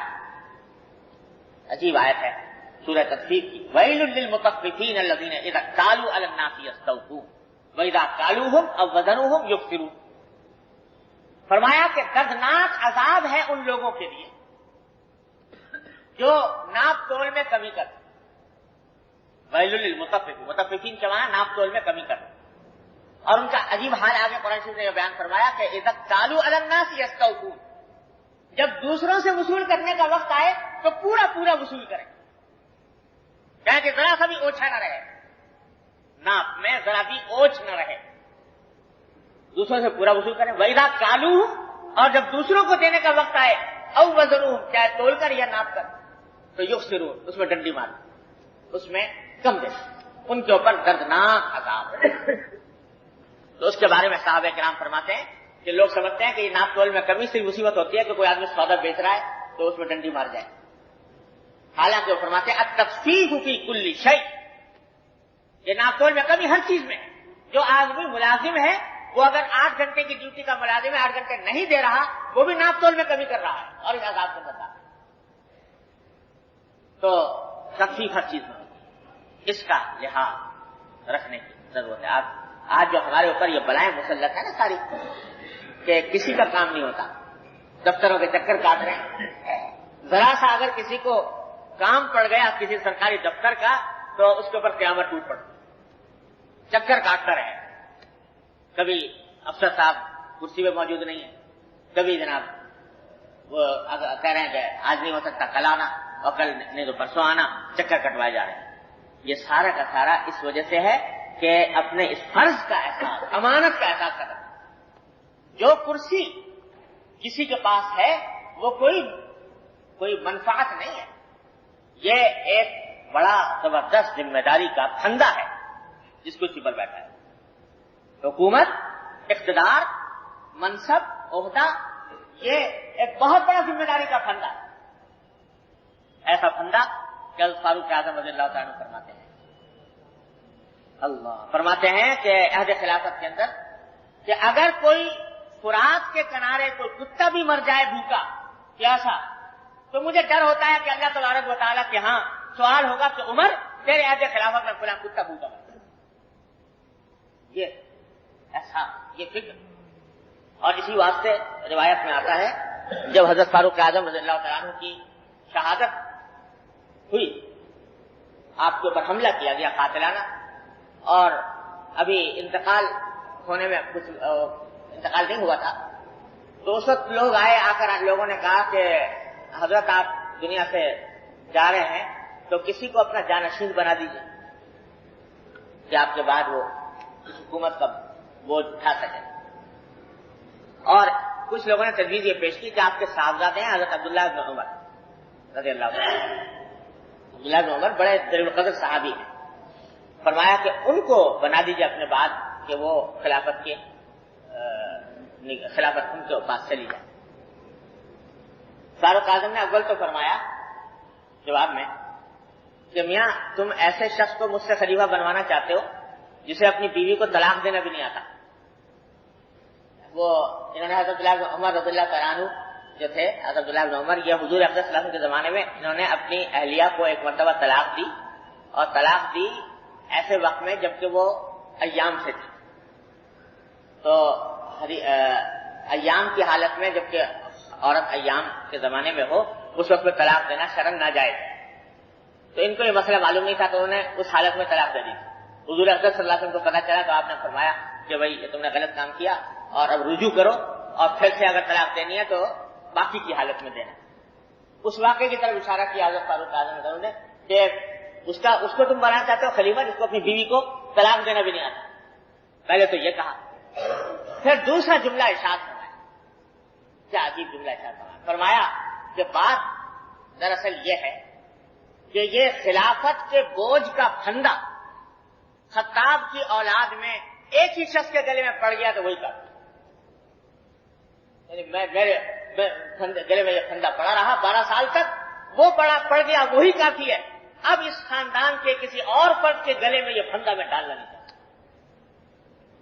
عجیب آیت ہے سورہ تطفیف کی، وَيْلٌ لِّلْمُطَفِّفِينَ الَّذِينَ إِذَا اكْتَالُوا عَلَى النَّاسِ يَسْتَوْفُونَ وَإِذَا كَالُوهُمْ أَو وَّزَنُوهُمْ يُخْسِرُونَ۔ فرمایا کہ دردناک عذاب ہے ان لوگوں کے لیے جو ناپ تول میں کمی کرتے۔ وَيْلٌ لِّلْمُطَفِّفِينَ، مطففین کے معنی ناپ تول میں کمی کرتے، اور ان کا عجیب حال آگے قرآن شریف نے یہ بیان فرمایا کہ اذا اكتالوا علی الناس یستوفون، جب دوسروں سے وصول کرنے کا وقت آئے تو پورا وصول کریں، کہیں کہ ذرا سا بھی اوچھا نہ رہے، ناپ میں ذرا بھی اوچھ نہ رہے، دوسروں سے پورا وصول کریں۔ وَإِذَا كَالُوهُمْ، اور جب دوسروں کو دینے کا وقت آئے، أَوْ وَزَنُوهُمْ، چاہے تول کر یا ناپ کر، تو يُخْسِرُونَ، اس میں ڈنڈی مار، اس میں کم دے، ان کے اوپر دردناک عذاب ہے۔ تو اس کے بارے میں صحابہ کرام فرماتے ہیں کہ لوگ سمجھتے ہیں کہ یہ ناپ تول میں کمی سے مصیبت ہوتی ہے کہ کوئی آدمی سودا بیچ رہا ہے تو اس میں ڈنڈی مار جائے. حالانکہ وہ فرماتے ہیں التفصیح فی کل شیء، یہ ناپتول میں کمی ہر چیز میں ہے. جو آدمی ملازم ہے وہ اگر 8 گھنٹے کی ڈیوٹی کا ملازم ہے 8 گھنٹے نہیں دے رہا، وہ بھی ناپتول میں کمی کر رہا ہے اور اس عذاب سے بتا. تو تخفیف ہر چیز میں اس کا لحاظ رکھنے کی ضرورت ہے. آج جو ہمارے اوپر یہ بلائیں مسلط ہے نا ساری، کہ کسی کا کام نہیں ہوتا، دفتروں کے چکر کاٹ رہے ہیں. ذرا سا اگر کسی کو کام پڑ گیا کسی سرکاری دفتر کا تو اس کے اوپر قیامت ٹوٹ پڑتی، چکر کاٹتا رہے. کبھی افسر صاحب کرسی پہ موجود نہیں ہے، کبھی جناب وہ کہہ رہے ہیں کہ آج نہیں ہو سکتا کل آنا، اور کل نہیں تو پرسوں آنا، چکر کٹوائے جا رہے ہیں. یہ سارا کا سارا اس وجہ سے ہے کہ اپنے اس فرض کا احساس، امانت کا احساس کرنا. جو کرسی کسی کے پاس ہے وہ کوئی منفعت نہیں ہے، یہ ایک بڑا زبردست ذمہ داری کا پھندا ہے جس کو پر بیٹھا ہے. حکومت، اقتدار، منصب، عہدہ، یہ ایک بہت بڑا ذمہ داری کا پھندا ہے. ایسا پھندا کہ فاروق اعظم رضی اللہ تعالیٰ فرماتے ہیں، اللہ فرماتے ہیں کہ عہد خلافت کے اندر کہ اگر کوئی فرات کے کنارے کوئی کتا بھی مر جائے بھوکا پیاسا تو مجھے ڈر ہوتا ہے کہ اللہ تبارک و تعالیٰ کے ہاں سوال ہوگا کہ عمر تیرے عہد خلافت میں فلاں کتا بھوکا مر گیا. یہ ایسا یہ فکر. اور اسی واسطے روایت میں آتا ہے جب حضرت فاروق اعظم رضی اللہ تعالیٰ عنہ کی شہادت ہوئی، آپ کے اوپر حملہ کیا گیا قاتلانہ، اور ابھی انتقال ہونے میں کچھ انتقال نہیں ہوا تھا، تو اس وقت لوگ آئے، آ کر لوگوں نے کہا کہ حضرت آپ دنیا سے جا رہے ہیں تو کسی کو اپنا جانشین بنا دیجیے کہ آپ کے بعد وہ اس حکومت کا بوجھ اٹھا سکے. اور کچھ لوگوں نے تجویز یہ پیش کی کہ آپ کے صاحبزادے ہیں حضرت عبداللہ بن عمر رضی اللہ عنہ. عبداللہ بن عمر بڑے جلیل القدر صحابی ہیں. فرمایا کہ ان کو بنا دیجیے اپنے بعد کہ وہ خلافت ان کے پاس چلی جائے. فاروق اعظم نے اول تو فرمایا جواب میں کہ میاں تم ایسے شخص کو مجھ سے خلیفہ بنوانا چاہتے ہو جسے اپنی بیوی کو طلاق دینا بھی نہیں آتا. وہ انہوں نے حضرت عبداللہ بن عمر رضی اللہ تعالیٰ عنہ جو تھے، حضرت عبداللہ بن عمر یہ حضور اقدس صلی اللہ علیہ وسلم کے زمانے میں انہوں نے اپنی اہلیہ کو ایک مرتبہ طلاق دی، اور طلاق دی ایسے وقت میں جبکہ وہ ایام سے تھی. تو ایام کی حالت میں جبکہ عورت ایام کے زمانے میں ہو اس وقت میں طلاق دینا شرعاً ناجائز ہے. تو ان کو یہ مسئلہ معلوم نہیں تھا تو انہوں نے اس حالت میں طلاق دے دی. حضور اقدس صلی اللہ علیہ وسلم کو پتہ چلا تو آپ نے فرمایا کہ بھائی یہ تم نے غلط کام کیا اور اب رجوع کرو، اور پھر سے اگر طلاق دینی ہے تو باقی کی حالت میں دینا. اس واقعے کی طرف اشارہ کیا حضرت فاروق اعظم نے کہ اس کو تم بنانا چاہتے ہو خلیفہ جس کو اپنی بیوی کو طلاق دینا بھی نہیں آتا. پہلے تو یہ کہا، پھر دوسرا جملہ ارشاد فرمایا. کیا عجیب جملہ ارشاد فرمایا کہ بات دراصل یہ ہے کہ یہ خلافت کے بوجھ کا پھندا خطاب کی اولاد میں ایک ہی شخص کے گلے میں پڑ گیا تو وہی کر، یعنی میرے گلے میں یہ پھندا پڑا رہا 12 سال تک، وہ پڑ گیا وہی کافی ہے. اب اس خاندان کے کسی اور فرد کے گلے میں یہ پھندا میں ڈالنا نہیں چاہتا،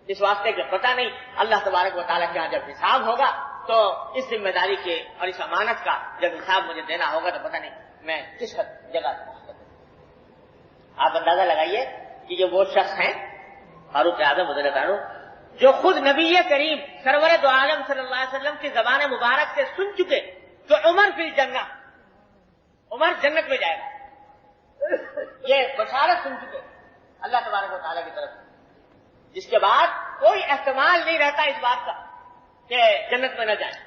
اس واسطے کہ پتہ نہیں اللہ تبارک و تعالیٰ کے یہاں جب حساب ہوگا تو اس ذمہ داری کے اور اس امانت کا جب حساب مجھے دینا ہوگا تو پتہ نہیں میں کس جگہ سے پہنچ سکوں. آپ اندازہ لگائیے کہ یہ وہ شخص ہیں فاروق اعظم رضی اللہ عنہ جو خود نبی کریم سرور دو عالم صلی اللہ علیہ وسلم کی زبان مبارک سے سن چکے کہ عمر فی الجنہ، عمر جنت میں جائے گا. یہ بشارت سن چکے اللہ تبارک و تعالیٰ کی طرف، جس کے بعد کوئی احتمال نہیں رہتا اس بات کا کہ جنت میں نہ جائے.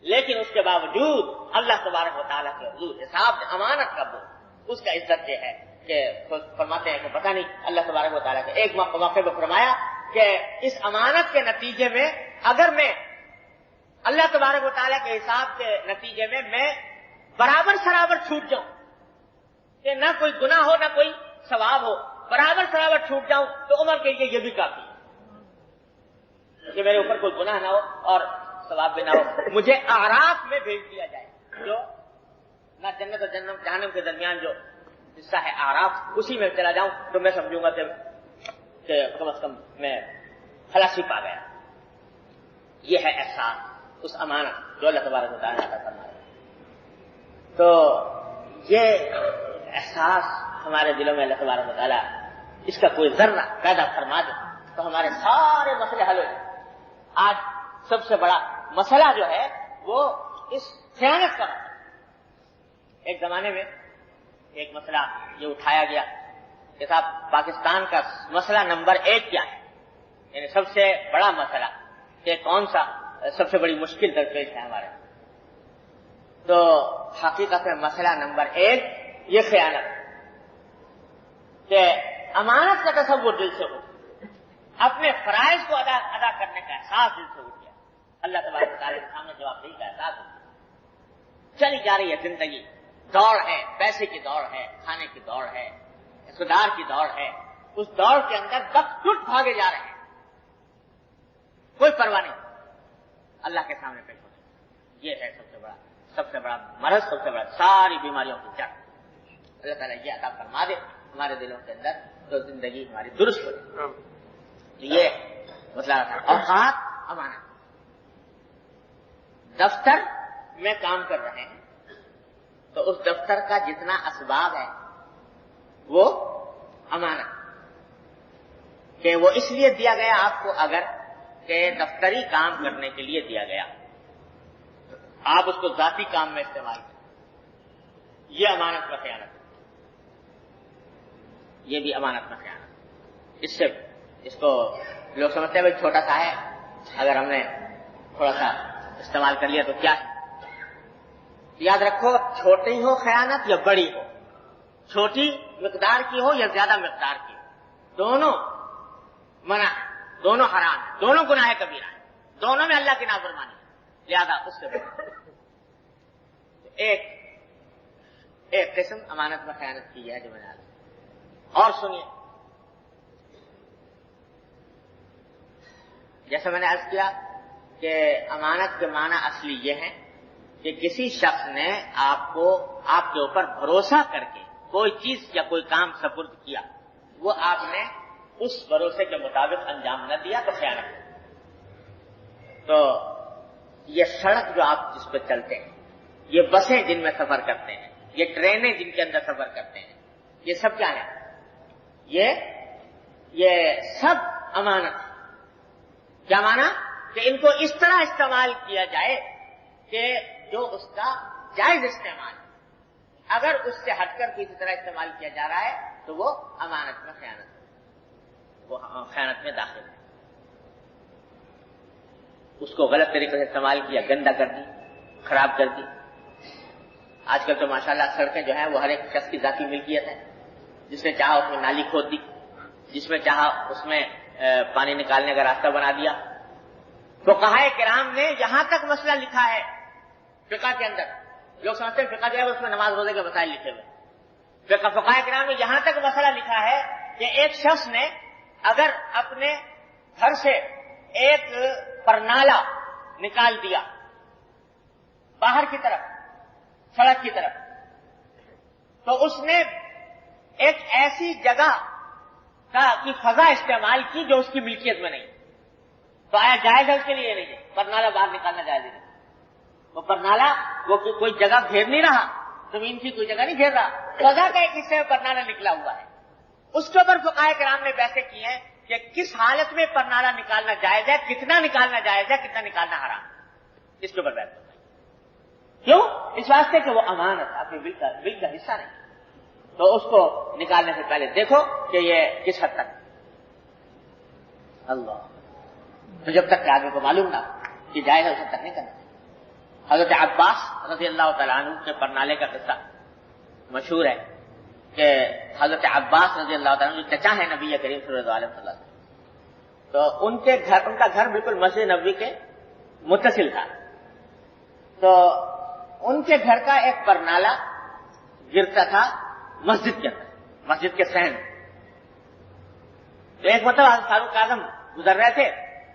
لیکن اس کے باوجود اللہ تبارک و تعالیٰ کے حضور حساب امانت کا بوجھ اس کا عزت یہ ہے کہ فرماتے ہیں کہ پتہ نہیں اللہ تبارک و تعالیٰ کے ایک موقع پہ فرمایا کہ اس امانت کے نتیجے میں اگر میں اللہ تبارک و تعالیٰ کے حساب کے نتیجے میں برابر سرابر چھوٹ جاؤں کہ نہ کوئی گناہ ہو نہ کوئی ثواب ہو، برابر سرابر چھوٹ جاؤں تو عمر کے لیے یہ بھی کافی ہے کہ میرے اوپر کوئی گناہ نہ ہو اور ثواب بھی نہ ہو. مجھے اعراف میں بھیج دیا جائے جو نہ جنت اور جہنم کے درمیان جو حصہ ہے اعراف اسی میں چلا جاؤں تو میں سمجھوں گا کہ کم از کم میں خلاصی پا گیا. یہ ہے احساس اس امانت جو اللہ تبارک و تعالیٰ عطا فرما رہا ہے. تو یہ احساس ہمارے دلوں میں اللہ تبارک و تعالیٰ اس کا کوئی ذرہ پیدا فرما دے تو ہمارے سارے مسئلے حل ہو جائیں. آج سب سے بڑا مسئلہ جو ہے وہ اس خیانت کا مسئلہ. ایک زمانے میں ایک مسئلہ یہ اٹھایا گیا کہ صاحب پاکستان کا مسئلہ نمبر 1 کیا ہے, یعنی سب سے بڑا مسئلہ کہ کون سا سب سے بڑی مشکل درپیش ہے ہمارے. تو حقیقت میں مسئلہ نمبر 1 یہ خیانت کہ امانت کا تصور دل سے ہو, اپنے فرائض کو ادا کرنے کا احساس دل سے اٹھ گیا. اللہ تبارک و تعالیٰ کے سامنے جواب دہی کا احساس ہو. چلی جا رہی ہے زندگی, دوڑ ہے, پیسے کی دوڑ ہے, کھانے کی دوڑ ہے, اقتدار کی دوڑ ہے. اس دوڑ کے اندر وقت ٹوٹ بھاگے جا رہے ہیں, کوئی پرواہ نہیں اللہ کے سامنے پیش ہوتے. یہ ہے سب سے بڑا مرض, سب سے بڑا ساری بیماریوں کی جڑ. اللہ تعالیٰ یہ عطا فرما دے ہمارے دلوں کے اندر تو زندگی ہماری درست ہو جائے. یہ مطلب اوقات امانت. دفتر میں کام کر رہے ہیں تو اس دفتر کا جتنا اسباب ہے وہ امانت کہ وہ اس لیے دیا گیا آپ کو, اگر کہ دفتری کام کرنے کے لیے دیا گیا, آپ اس کو ذاتی کام میں استعمال کریں, یہ امانت میں خیانت, یہ بھی امانت میں خیانت. اس کو لوگ سمجھتے ہیں بھائی چھوٹا سا ہے, اگر ہم نے تھوڑا سا استعمال کر لیا تو کیا ہے. یاد رکھو, چھوٹی ہو خیانت یا بڑی ہو, چھوٹی مقدار کی ہو یا زیادہ مقدار کی ہو, دونوں منع ہے, دونوں حرام ہیں, دونوں گناہ کبیرہ ہیں, دونوں میں اللہ کی نافرمانی ہے. لہذا اس سے ایک قسم امانت میں خیانت کی ہے جو میں نے. اور سنیے, جیسے میں نے عرض کیا کہ امانت کے معنی اصلی یہ ہے کہ کسی شخص نے آپ کے اوپر بھروسہ کر کے کوئی چیز یا کوئی کام سپرد کیا, وہ آپ نے اس بھروسے کے مطابق انجام نہ دیا تو خیانت. تو یہ سڑک جو آپ جس پہ چلتے ہیں, یہ بسیں جن میں سفر کرتے ہیں, یہ ٹرینیں جن کے اندر سفر کرتے ہیں, یہ سب کیا ہے, یہ سب امانت. کیا مانا کہ ان کو اس طرح استعمال کیا جائے کہ جو اس کا جائز استعمال, اگر اس سے ہٹ کر کسی طرح استعمال کیا جا رہا ہے تو وہ امانت میں خیانت, وہ خیانت میں داخل ہے. اس کو غلط طریقے سے استعمال کیا, گندا کر دی, خراب کر دی. آج کل تو ماشاءاللہ سڑکیں جو ہیں وہ ہر ایک شخص کی ذاتی ملکیت ہے, جس نے چاہا اس میں نالی کھود دی, جس میں چاہا اس میں پانی نکالنے کا راستہ بنا دیا. فقہاء کرام نے یہاں تک مسئلہ لکھا ہے فقہ کے اندر, لوگ سمجھتے ہیں فقہ جو ہے اس میں نماز روزے کے مسائل لکھے ہوئے. فقہاء کرام نے یہاں تک مسئلہ لکھا ہے کہ ایک شخص نے اگر اپنے گھر سے ایک پرنالہ نکال دیا باہر کی طرف, سڑک کی طرف, تو اس نے ایک ایسی جگہ کی فضا استعمال کی جو اس کی ملکیت میں نہیں, تو آیا جائز ہے اس کے لیے؟ نہیں ہے. پرنالہ باہر نکالنا جائز نہیں. وہ پرنالہ وہ کوئی جگہ گھیر نہیں رہا, زمین کی کوئی جگہ نہیں گھیر رہا, فضا کا ایک حصے میں پرنالہ نکلا ہوا ہے. اس کے اوپر فقہاء کرام نے بحثیں کی ہیں کہ کس حالت میں پرنالہ نکالنا جائز ہے, کتنا نکالنا جائز ہے, کتنا نکالنا حرام. اس کے اوپر بحث ہوتا ہے. کیوں؟ اس واسطے کہ وہ امانت آپ کے بل کا حصہ نہیں, تو اس کو نکالنے سے پہلے دیکھو کہ یہ کس حد تک. اللہ, تو جب تک کہ آگے کو معلوم نہ کہ جائز ہے اس حد تک نہیں کرنا. حضرت عباس رضی اللہ تعالیٰ عنہ کے پرنالے کا قصہ مشہور ہے کہ حضرت عباس رضی اللہ تعالیٰ عنہ جو چچا ہے نبی کریم صلی اللہ علیہ وسلم, تو ان کا گھر بالکل مسجد نبوی کے متصل تھا. تو ان کے گھر کا ایک پرنالہ گرتا تھا مسجد کے اندر, مسجد کے صحن. تو ایک مرتبہ حضرت فاروق اعظم گزر رہے تھے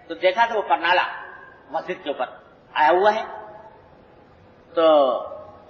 تو دیکھا تو وہ پرنالہ مسجد کے اوپر آیا ہوا ہے. تو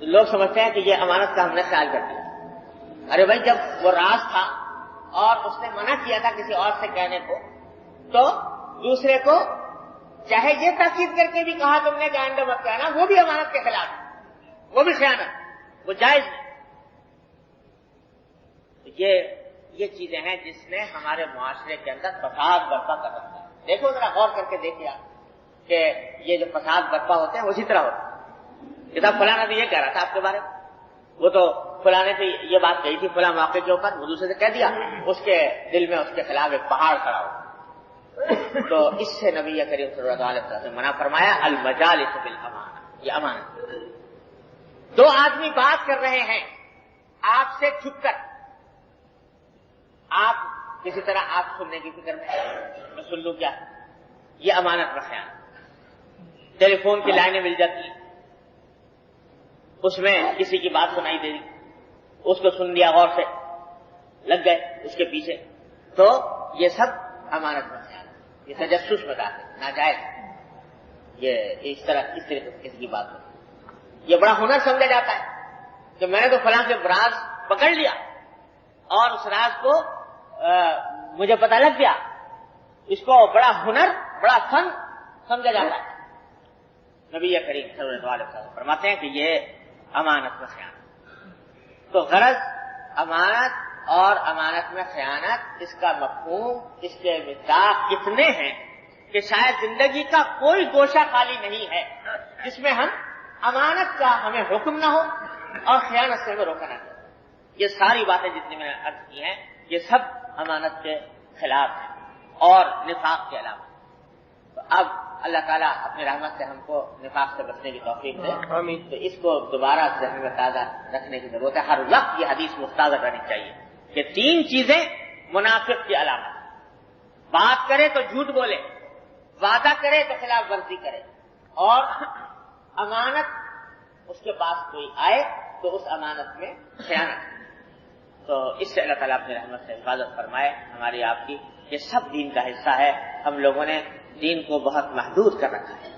تو لوگ سمجھتے ہیں کہ یہ امانت کا ہم نے خیال کر دیا. ارے بھائی جب وہ راز تھا اور اس نے منع کیا تھا کسی اور سے کہنے کو, تو دوسرے کو چاہے یہ تاکید کر کے بھی کہا تم نے کہ آئندہ مت کہنا, وہ بھی امانت کے خلاف ہے, وہ بھی خیانت, وہ جائز نہیں. یہ چیزیں ہیں جس نے ہمارے معاشرے کے اندر فساد برپا کر رکھا ہے. دیکھو ذرا غور کر کے دیکھیے آپ کہ یہ جو فساد برپا ہوتے ہیں اسی طرح ہوتے ہیں. کتاب فلاں نے تو یہ کہہ رہا تھا آپ کے بارے میں, وہ تو فلاں نے تو یہ بات کہی تھی فلاں موقع کے اوپر, وہ دوسرے سے کہہ دیا, اس کے دل میں اس کے خلاف ایک پہاڑ کھڑا ہو. تو اس سے نبی کریم صلی اللہ علیہ وسلم نے منع فرمایا المجالس بالامانہ, یہ امانت. دو آدمی بات کر رہے ہیں آپ سے چھپ کر, آپ کسی طرح آپ سننے کی فکر میں سن لوں کیا, یہ امانت کا خیال. ٹیلی فون کی لائنیں مل جاتی, اس میں کسی کی بات سنائی دے دی, اس کو سن لیا غور سے, لگ گئے اس کے پیچھے, تو یہ سب امانت کا خیال, یہ تجسس میں داخل, ناجائز. یہ اس طرح کسی کی بات ہو, یہ بڑا ہنر سمجھا جاتا ہے کہ میں نے تو فلاں کے راز پکڑ لیا اور اس راز کو مجھے پتہ لگ گیا, اس کو بڑا ہنر, بڑا فن سمجھا جاتا ہے. نبی کریم صلی اللہ علیہ وسلم فرماتے ہیں کہ یہ امانت میں خیانت. تو غرض امانت اور امانت میں خیانت, اس کا مفہوم, اس کے مصداق اتنے ہیں کہ شاید زندگی کا کوئی گوشہ خالی نہیں ہے جس میں ہم امانت کا ہمیں حکم نہ ہو اور خیانت سے ہمیں روکا نہ ہو. یہ ساری باتیں جتنی میں نے عرض کی ہیں یہ سب امانت کے خلاف ہیں اور نفاق کے علاوہ. تو اب اللہ تعالیٰ اپنی رحمت سے ہم کو نفاق سے بچنے کی توفیق دے. تو اس کو دوبارہ ذہن میں تازہ رکھنے کی ضرورت ہے. ہر وقت یہ حدیث مستحضر رہنی چاہیے کہ 3 چیزیں منافق کی علامت, بات کرے تو جھوٹ بولے, وعدہ کرے تو خلاف ورزی کرے, اور امانت اس کے پاس کوئی آئے تو اس امانت میں خیانت. تو اس سے اللہ تعالیٰ اپنی رحمت سے حفاظت فرمائے ہماری آپ کی. یہ سب دین کا حصہ ہے. ہم لوگوں نے دین کو بہت محدود کر رکھا ہے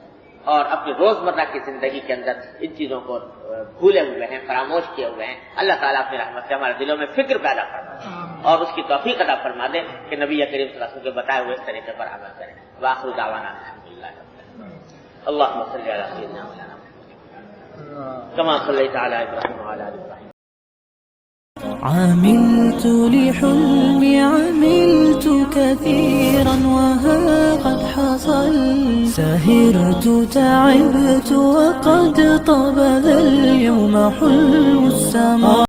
اور اپنی روزمرہ کی زندگی کے اندر ان چیزوں کو بھولے ہوئے ہیں, فراموش کیے ہوئے ہیں. اللہ تعالیٰ اپنی رحمت سے ہمارے دلوں میں فکر پیدا فرمائے اور اس کی توفیق عطا فرما دے کہ نبی کریم صلی اللہ علیہ وسلم کے بتائے ہوئے اس طریقے پر عمل کریں. وآخر دعوانا الحمدللہ. اللهم صل على سيدنا مولانا كما صليت على ابراهيم وعلى ال ابراهيم. عملت لحلمي عملت كثيرا وها قد حصل, سهرت تعبت وقد طاب ذا اليوم حلم السماء.